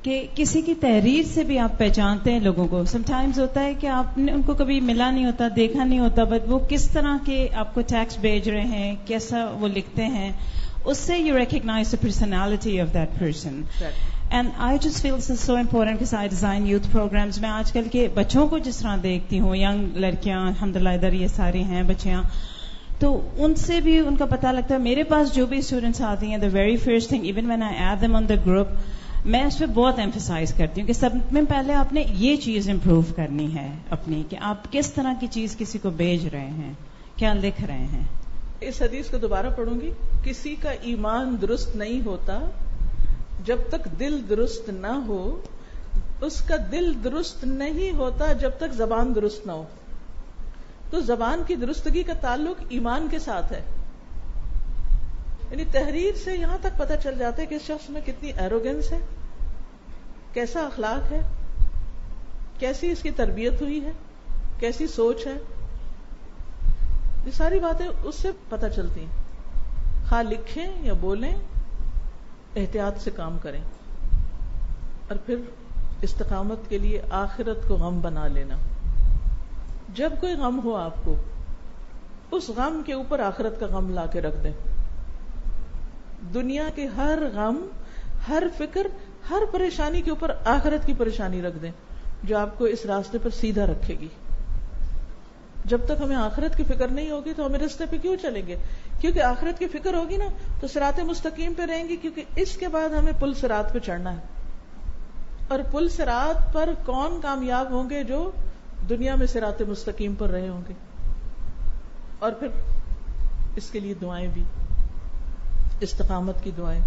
کہ کسی کی تحریر سے بھی آپ پہچانتے ہیں لوگوں کو. سم ٹائمز ہوتا ہے کہ آپ نے ان کو کبھی ملا نہیں ہوتا, دیکھا نہیں ہوتا, بٹ وہ کس طرح کے آپ کو ٹیکسٹ بھیج رہے ہیں, کیسا وہ لکھتے ہیں, اس سے you recognise the personality of that person. And I just feel it's so important کہ آئی ڈیزائن یوتھ پروگرامز. میں آج کل کے بچوں کو جس طرح دیکھتی ہوں, ینگ لڑکیاں الحمدللہ ادھر یہ ساری ہیں بچیاں, تو ان سے بھی ان کا پتہ لگتا ہے. میرے پاس جو بھی اسٹوڈنٹس آتی ہیں, the very first thing even when I add them on the group, میں اس پہ بہت ایمفسائز کرتی ہوں کہ سب میں پہلے آپ نے یہ چیز امپروو کرنی ہے اپنی, کہ آپ کس طرح کی چیز کسی کو بھیج رہے ہیں, کیا لکھ رہے ہیں. اس حدیث کو دوبارہ پڑھوں گی. کسی کا ایمان درست نہیں ہوتا جب تک دل درست نہ ہو, اس کا دل درست نہیں ہوتا جب تک زبان درست نہ ہو. تو زبان کی درستگی کا تعلق ایمان کے ساتھ ہے. یعنی تحریر سے یہاں تک پتہ چل جاتا ہے کہ اس شخص میں کتنی ایروگنس ہے, کیسا اخلاق ہے, کیسی اس کی تربیت ہوئی ہے, کیسی سوچ ہے. یہ ساری باتیں اس سے پتہ چلتی ہیں. خواہ لکھیں یا بولیں, احتیاط سے کام کریں. اور پھر استقامت کے لیے آخرت کو غم بنا لینا. جب کوئی غم ہو آپ کو، اس غم کے اوپر آخرت کا غم لا کے رکھ دیں. دنیا کے ہر غم، ہر فکر، ہر پریشانی کے اوپر آخرت کی پریشانی رکھ دیں، جو آپ کو اس راستے پر سیدھا رکھے گی. جب تک ہمیں آخرت کی فکر نہیں ہوگی تو ہمیں راستے پہ کیوں چلیں گے؟ کیونکہ آخرت کی فکر ہوگی نا تو صراط مستقیم پہ رہیں گی، کیونکہ اس کے بعد ہمیں پل صراط پہ چڑھنا ہے. اور پل صراط پر کون کامیاب ہوں گے؟ جو دنیا میں صراط مستقیم پر رہے ہوں گے. اور پھر اس کے لیے دعائیں بھی، استقامت کی دعائیں.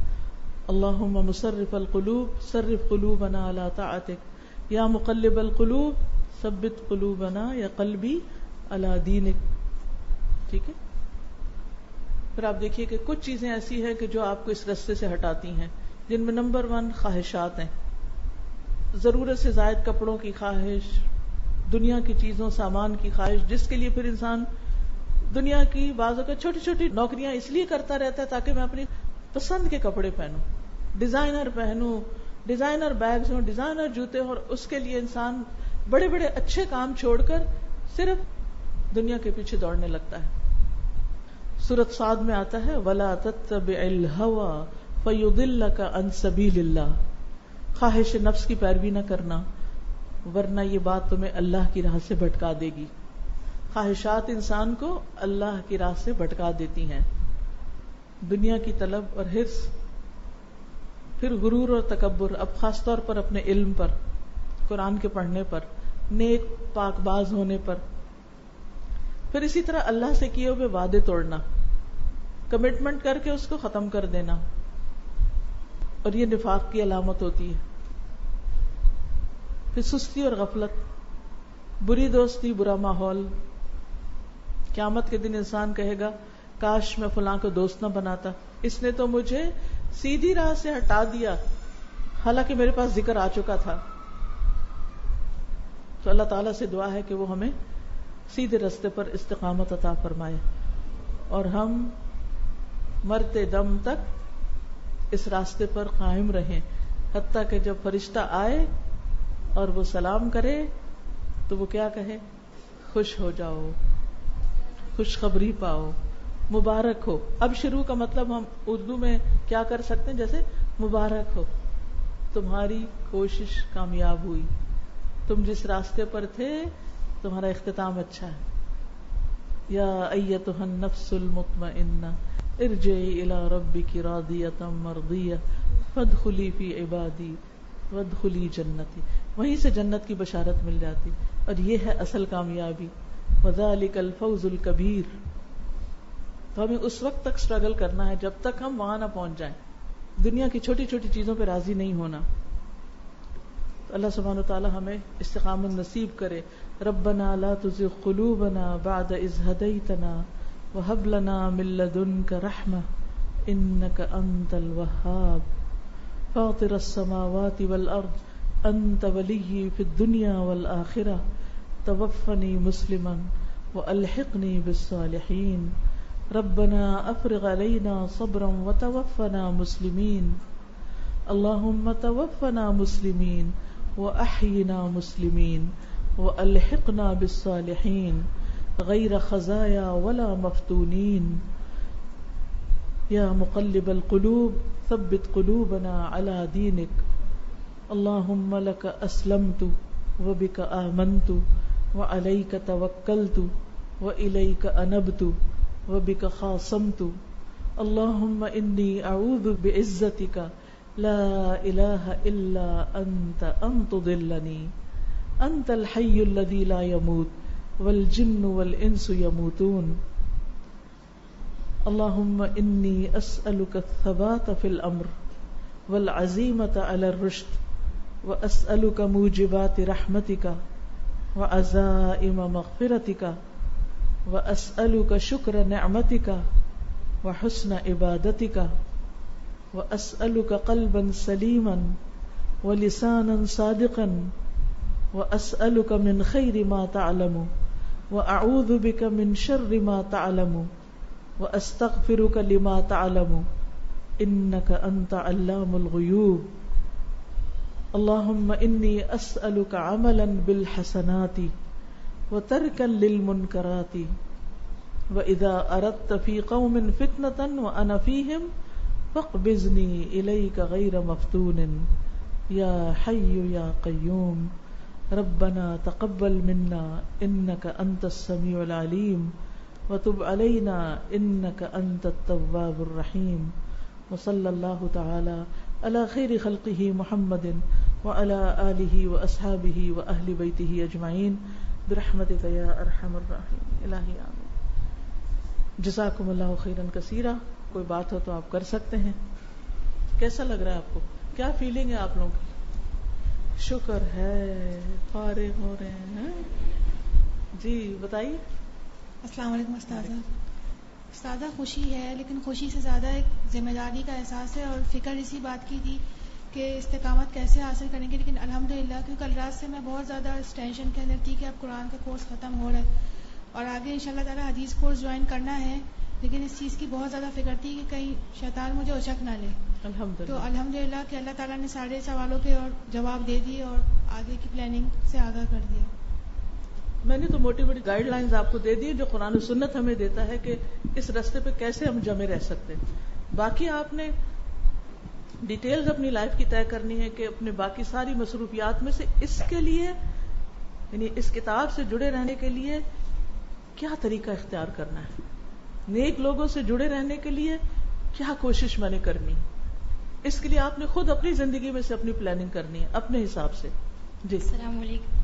اللہم مصرف القلوب صرف قلوبنا علی طاعتک یا مقلب القلوب ثبت قلوبنا یا قلبی علی دینک. ٹھیک ہے. پھر آپ دیکھیے کہ کچھ چیزیں ایسی ہیں کہ جو آپ کو اس رستے سے ہٹاتی ہیں، جن میں نمبر 1 خواہشات ہیں. ضرورت سے زائد کپڑوں کی خواہش، دنیا کی چیزوں سامان کی خواہش، جس کے لیے پھر انسان دنیا کی بعض اوقات چھوٹی چھوٹی نوکریاں اس لیے کرتا رہتا ہے تاکہ میں اپنی پسند کے کپڑے پہنوں، ڈیزائنر پہنوں، ڈیزائنر بیگز ہوں، ڈیزائنر جوتے ہوں. اور اس کے لیے انسان بڑے بڑے اچھے کام چھوڑ کر صرف دنیا کے پیچھے دوڑنے لگتا ہے. سورۃ صاد میں آتا ہے وَلَا تَتَّبِعِ الْهَوَىٰ فَيُضِلَّكَ عَن سَبِيلِ اللَّهِ. خواہش نفس کی پیروی نہ کرنا ورنہ یہ بات تمہیں اللہ کی راہ سے بھٹکا دے گی. خواہشات انسان کو اللہ کی راہ سے بھٹکا دیتی ہیں. دنیا کی طلب اور حرص، پھر غرور اور تکبر، اب خاص طور پر اپنے علم پر، قرآن کے پڑھنے پر، نیک پاک باز ہونے پر. پھر اسی طرح اللہ سے کیے ہوئے وعدے توڑنا، کمٹمنٹ کر کے اس کو ختم کر دینا، اور یہ نفاق کی علامت ہوتی ہے. پھر سستی اور غفلت، بری دوستی، برا ماحول. قیامت کے دن انسان کہے گا کاش میں فلاں کو دوست نہ بناتا، اس نے تو مجھے سیدھی راہ سے ہٹا دیا حالانکہ میرے پاس ذکر آ چکا تھا. تو اللہ تعالیٰ سے دعا ہے کہ وہ ہمیں سیدھے راستے پر استقامت عطا فرمائے اور ہم مرتے دم تک اس راستے پر قائم رہیں، حتیٰ کہ جب فرشتہ آئے اور وہ سلام کرے تو وہ کیا کہے؟ خوش ہو جاؤ، خوشخبری پاؤ، مبارک ہو. اب شروع کا مطلب ہم اردو میں کیا کر سکتے ہیں؟ جیسے مبارک ہو، تمہاری کوشش کامیاب ہوئی، تم جس راستے پر تھے تمہارا اختتام اچھا ہے. یا ایتھا النفس المطمئنہ ارجعی الی ربک راضیۃ مرضیہ فادخلی فی عبادی وادخلی جنتی. وہیں سے جنت کی بشارت مل جاتی، اور یہ ہے اصل کامیابی. وذالک الفوز الکبیر. تو ہمیں اس وقت تک سٹرگل کرنا ہے جب تک ہم وہاں نہ پہنچ جائیں. دنیا کی چھوٹی چھوٹی چیزوں پہ راضی نہیں ہونا. تو اللہ سبحانہ وتعالی ہمیں استقامت نصیب کرے. ربنا لا تزغ قلوبنا بعد اذ هديتنا وهب لنا من لدنك رحمة انك انت الوهاب. فاطر السماوات والارض انت ولي في الدنيا والآخرة توفني مسلما والحقني بالصالحين. ربنا افرغ علينا صبرا وتوفنا مسلمين. اللهم توفنا مسلمين وأحينا مسلمين وألحقنا بالصالحين غير خزايا ولا مفتونين. يا مقلب القلوب ثبت قلوبنا على دينك. اللهم لك أسلمت وبك آمنت وعليك توكلت وإليك أنبت وبك خاصمت. اللهم إني أعوذ بعزتك لا إله إلا أنت أن تضلني. أنت الحي الذي لا يموت والجن والإنس يموتون. اللهم إني أسألك الثبات في الأمر والعزيمة على الرشد وأسألك موجبات رحمتك وعزائم مغفرتك وأسألك شكر نعمتك وحسن عبادتك وأسألك قلبا سليما ولسانا صادقا وأسألك من خير ما تعلم وأعوذ بك من شر ما تعلم وأستغفرك لما تعلم إنك أنت علام الغيوب. اللهم انی اسألک عملا بالحسنات وترکا للمنکرات وإذا أردت في قوم فتنة وأنا فيهم فاقبضني إليك غير مفتون يا حي يا قيوم ربنا تقبل منا إنك أنت السميع العليم وتب علينا إنك أنت التواب الرحيم وصلى الله تعالى على خير خلقه محمد وعلى آله وأصحابه وأهل بيته أجمعين برحمتك يا أرحم الراحمين الہی آمین. جزاکم اللہ خیرا کثیرا. کوئی بات ہو تو آپ کر سکتے ہیں. کیسا لگ رہا ہے آپ کو؟ کیا فیلنگ ہے آپ لوگوں کی؟ شکر ہے فارغ ہو رہے ہیں. جی بتائیے. السلام علیکم استاذہ. استاذہ خوشی ہے لیکن خوشی سے زیادہ ایک ذمہ داری کا احساس ہے اور فکر اسی بات کی تھی کہ استقامت کیسے حاصل کریں گے. لیکن الحمدللہ کیونکہ کل رات سے میں بہت زیادہ اس ٹینشن کے اندر تھی کہ اب قرآن کا کورس ختم ہو رہا ہے اور آگے انشاءاللہ تعالی حدیث کورس جوائن کرنا ہے، لیکن اس چیز کی بہت زیادہ فکر تھی کہ کہیں شیطان مجھے اچک نہ لے. تو الحمدللہ کہ اللہ تعالیٰ نے سارے سوالوں کے اور جواب دے دیے اور آگے کی پلاننگ سے آگاہ کر دیا. میں نے تو موٹی موٹی گائیڈ لائنز آپ کو دے دی جو قرآن و سنت ہمیں دیتا ہے کہ اس راستے پہ کیسے ہم جمے رہ سکتے ہیں. باقی آپ نے ڈیٹیلز اپنی لائف کی طے کرنی ہے کہ اپنے باقی ساری مصروفیات میں سے اس کے لیے یعنی اس کتاب سے جڑے رہنے کے لیے کیا طریقہ اختیار کرنا ہے، نیک لوگوں سے جڑے رہنے کے لیے کیا کوشش میں نے کرنی. اس کے لیے آپ نے خود اپنی زندگی میں سے اپنی پلاننگ کرنی ہے اپنے حساب سے. جی السلام علیکم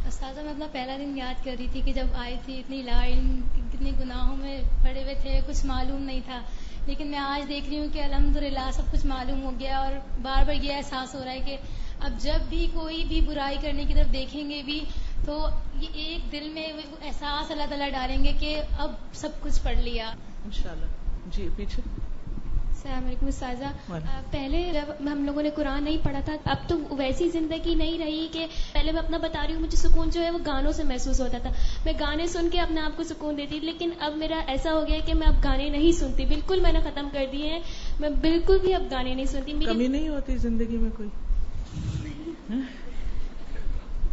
استاذہ. میں اپنا پہلا دن یاد کر رہی تھی کہ جب آئی تھی اتنی لا علم اتنے گناہوں میں پڑے ہوئے تھے، کچھ معلوم نہیں تھا، لیکن میں آج دیکھ رہی ہوں کہ الحمدللہ سب کچھ معلوم ہو گیا اور بار بار یہ احساس ہو رہا ہے کہ اب جب بھی کوئی بھی برائی کرنے کی طرف دیکھیں گے بھی تو یہ ایک دل میں احساس اللہ تعالیٰ ڈالیں گے کہ اب سب کچھ پڑھ لیا انشاءاللہ. جی پیچھے. السلام علیکم استاذہ. پہلے جب ہم لوگوں نے قرآن نہیں پڑھا تھا اب تو ویسی زندگی نہیں رہی کہ پہلے میں اپنا بتا رہی ہوں مجھے سکون جو ہے وہ گانوں سے محسوس ہوتا تھا، میں گانے سن کے اپنے آپ کو سکون دیتی، لیکن اب میرا ایسا ہو گیا کہ میں اب گانے نہیں سنتی، بالکل میں نے ختم کر دیے ہیں، میں بالکل بھی اب گانے نہیں سنتی. کمی نہیں ہوتی زندگی میں کوئی؟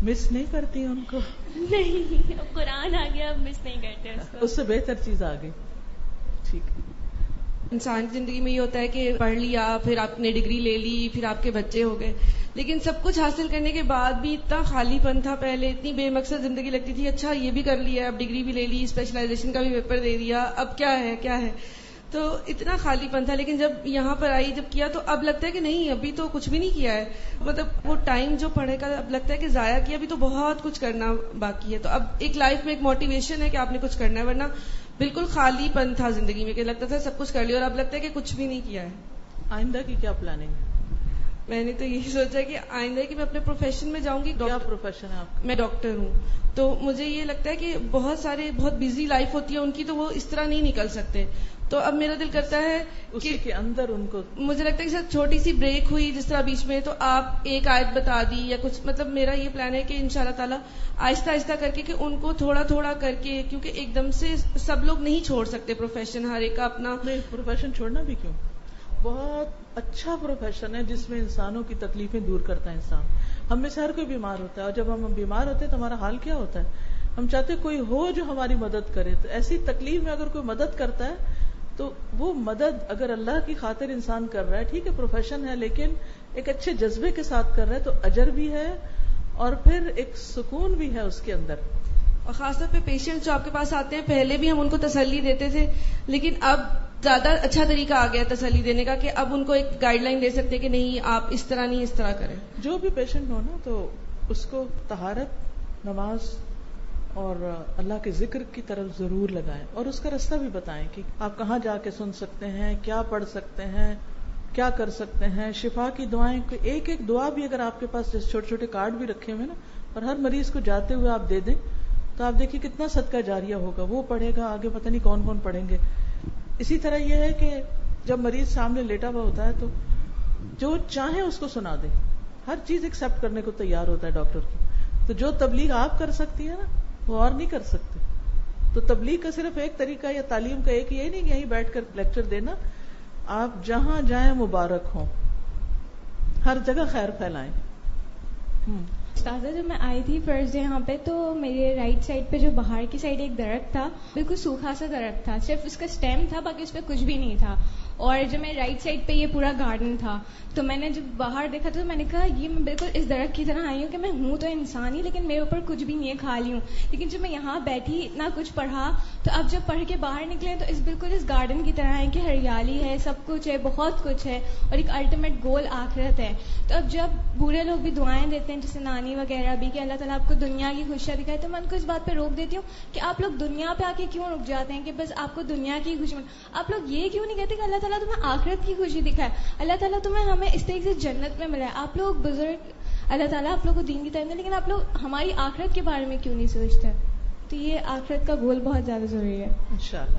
مس نہیں کرتی ان کو؟ نہیں، اب قرآن آ گیا اب مس نہیں کرتے اس سے بہتر چیز آ گئی. ٹھیک ہے. انسان کی زندگی میں یہ ہوتا ہے کہ پڑھ لیا، پھر آپ نے ڈگری لے لی، پھر آپ کے بچے ہو گئے، لیکن سب کچھ حاصل کرنے کے بعد بھی اتنا خالی پن تھا. پہلے اتنی بے مقصد زندگی لگتی تھی، اچھا یہ بھی کر لیا، اب ڈگری بھی لے لی، اسپیشلائزیشن کا بھی پیپر دے دیا، اب کیا ہے کیا ہے، تو اتنا خالی پن تھا. لیکن جب یہاں پر آئی، جب کیا تو اب لگتا ہے کہ نہیں ابھی تو کچھ بھی نہیں کیا ہے، مطلب وہ ٹائم جو پڑھے کا اب لگتا ہے کہ ضائع کیا، ابھی تو بہت کچھ کرنا باقی ہے. تو اب ایک لائف میں ایک موٹیویشن ہے کہ آپ نے کچھ کرنا ہے، ورنہ بالکل خالی پن تھا زندگی میں کہ لگتا تھا سب کچھ کر لیا اور اب لگتا ہے کہ کچھ بھی نہیں کیا ہے. آئندہ کی کیا پلاننگ ہے؟ میں نے تو یہی سوچا کہ آئندہ کہ میں اپنے پروفیشن میں جاؤں گی. کیا پروفیشن ہے آپ کا؟ میں ڈاکٹر ہوں. تو مجھے یہ لگتا ہے کہ بہت بزی لائف ہوتی ہے ان کی، تو وہ اس طرح نہیں نکل سکتے. تو اب میرا دل کرتا ہے اسی کے اندر ان کو، مجھے لگتا ہے کہ چھوٹی سی بریک ہوئی جس طرح بیچ میں، تو آپ ایک آیت بتا دی یا کچھ، مطلب میرا یہ پلان ہے کہ انشاءاللہ تعالی آہستہ آہستہ کر کے کہ ان کو تھوڑا تھوڑا کر کے، کیونکہ ایک دم سے سب لوگ نہیں چھوڑ سکتے پروفیشن، ہر ایک کا اپنا. نہیں پروفیشن چھوڑنا بھی کیوں، بہت اچھا پروفیشن ہے جس میں انسانوں کی تکلیفیں دور کرتا ہے انسان. ہم میں سے ہر کوئی بیمار ہوتا ہے اور جب ہم بیمار ہوتے ہیں تو ہمارا حال کیا ہوتا ہے، ہم چاہتے ہیں کوئی ہو جو ہماری مدد کرے. تو ایسی تکلیف میں اگر کوئی مدد کرتا ہے تو وہ مدد اگر اللہ کی خاطر انسان کر رہا ہے، ٹھیک ہے پروفیشن ہے لیکن ایک اچھے جذبے کے ساتھ کر رہا ہے تو اجر بھی ہے اور پھر ایک سکون بھی ہے اس کے اندر. اور خاص طور پہ پیشنٹ جو آپ کے پاس آتے ہیں، پہلے بھی ہم ان کو تسلی دیتے تھے لیکن اب زیادہ اچھا طریقہ آ گیا تسلی دینے کا کہ اب ان کو ایک گائیڈ لائن دے سکتے کہ نہیں آپ اس طرح نہیں، اس طرح کریں. جو بھی پیشنٹ ہو نا تو اس کو طہارت، نماز اور اللہ کے ذکر کی طرف ضرور لگائیں اور اس کا راستہ بھی بتائیں کہ آپ کہاں جا کے سن سکتے ہیں، کیا پڑھ سکتے ہیں، کیا کر سکتے ہیں. شفا کی دعائیں، ایک ایک دعا بھی اگر آپ کے پاس جیسے چھوٹے چھوٹے کارڈ بھی رکھے ہوئے نا اور ہر مریض کو جاتے ہوئے آپ دے دیں تو آپ دیکھیے کتنا صدقہ جاریہ ہوگا. وہ پڑھے گا، آگے پتہ نہیں کون کون پڑھیں گے. اسی طرح یہ ہے کہ جب مریض سامنے لیٹا ہوا ہوتا ہے تو جو چاہے اس کو سنا دیں، ہر چیز ایکسپٹ کرنے کو تیار ہوتا ہے ڈاکٹر کی. تو جو تبلیغ آپ کر سکتی ہے نا وہ اور نہیں کر سکتے. تو تبلیغ کا صرف ایک طریقہ یا تعلیم کا ایک یہ نہیں کہ یہیں بیٹھ کر لیکچر دینا، آپ جہاں جائیں مبارک ہوں، ہر جگہ خیر پھیلائیں. استاذہ جب میں آئی تھی فرسٹ ڈے یہاں پہ تو میرے رائٹ سائڈ پہ جو باہر کی سائڈ ایک درخت تھا, بالکل سوکھا سا درخت تھا, صرف اس کا اسٹیم تھا, باقی اس پہ کچھ بھی نہیں تھا. اور جو میں رائٹ سائڈ پہ یہ پورا گارڈن تھا. تو میں نے جب باہر دیکھا تو میں نے کہا یہ میں بالکل اس درخت کی طرح آئی ہوں کہ میں ہوں تو انسان ہی لیکن میرے اوپر کچھ بھی نہیں ہے, خالی ہوں. لیکن جب میں یہاں بیٹھی اتنا کچھ پڑھا تو اب جب پڑھ کے باہر نکلے تو بالکل اس گارڈن کی طرح ہے کہ ہریالی ہے, سب کچھ ہے, بہت کچھ ہے, اور ایک الٹیمیٹ گول آخرت ہے. تو اب جب بوڑھے لوگ بھی دعائیں دیتے ہیں جیسے نانی وغیرہ بھی کہ اللہ تعالیٰ آپ کو دنیا کی خوشیاں دکھائے, تو میں ان کو اس بات پہ روک دیتی ہوں کہ آپ لوگ دنیا پہ آ کے کیوں رک جاتے ہیں کہ بس آپ کو دنیا کی خوشی مل. آپ لوگ یہ کیوں نہیں کہتے کہ اللہ تعالیٰ تمہیں آخرت کی خوشی دکھائے, اللہ تعالیٰ تمہیں ہمیں اس طریقے سے جنت میں ملا ہے. آپ لوگ بزرگ اللہ تعالیٰ آپ لوگ کو دین کی تعلیم دیں, لیکن آپ لوگ ہماری آخرت کے بارے میں کیوں نہیں سوچتے؟ تو یہ آخرت کا گول بہت زیادہ ضروری ہے. انشاءاللہ.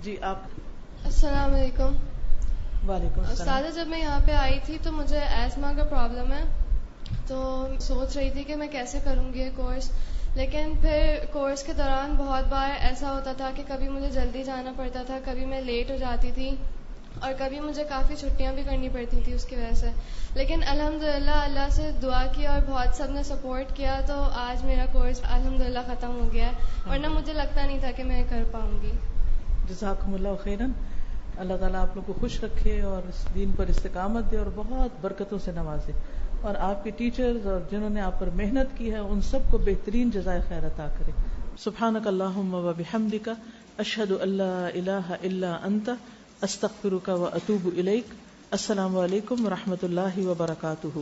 جی آپ. السلام علیکم. وعلیکم السلام. استاذہ جب میں یہاں پہ آئی تھی تو مجھے ایسما کا پرابلم ہے, تو سوچ رہی تھی کہ میں کیسے کروں گی یہ کورس. لیکن پھر کورس کے دوران بہت بار ایسا ہوتا تھا کہ کبھی مجھے جلدی جانا پڑتا تھا, کبھی میں لیٹ ہو جاتی تھی, اور کبھی مجھے کافی چھٹیاں بھی کرنی پڑتی تھی اس کی وجہ سے. لیکن الحمدللہ اللہ سے دعا کی اور بہت سب نے سپورٹ کیا تو آج میرا کورس الحمدللہ ختم ہو گیا ہے, ورنہ مجھے لگتا نہیں تھا کہ میں کر پاؤں گی. جزاکم اللہ خیراً. اللہ تعالیٰ آپ لوگ کو خوش رکھے اور اس دین پر استقامت دے اور بہت برکتوں سے نوازے, اور آپ کے ٹیچرز اور جنہوں نے آپ پر محنت کی ہے ان سب کو بہترین جزائے خیر عطا کرے. سبحانک اللہم و بحمدک, اشہد ان لا الہ الا انت, استغفرک و اتوب الیک. السلام علیکم و رحمۃ اللہ وبرکاتہ.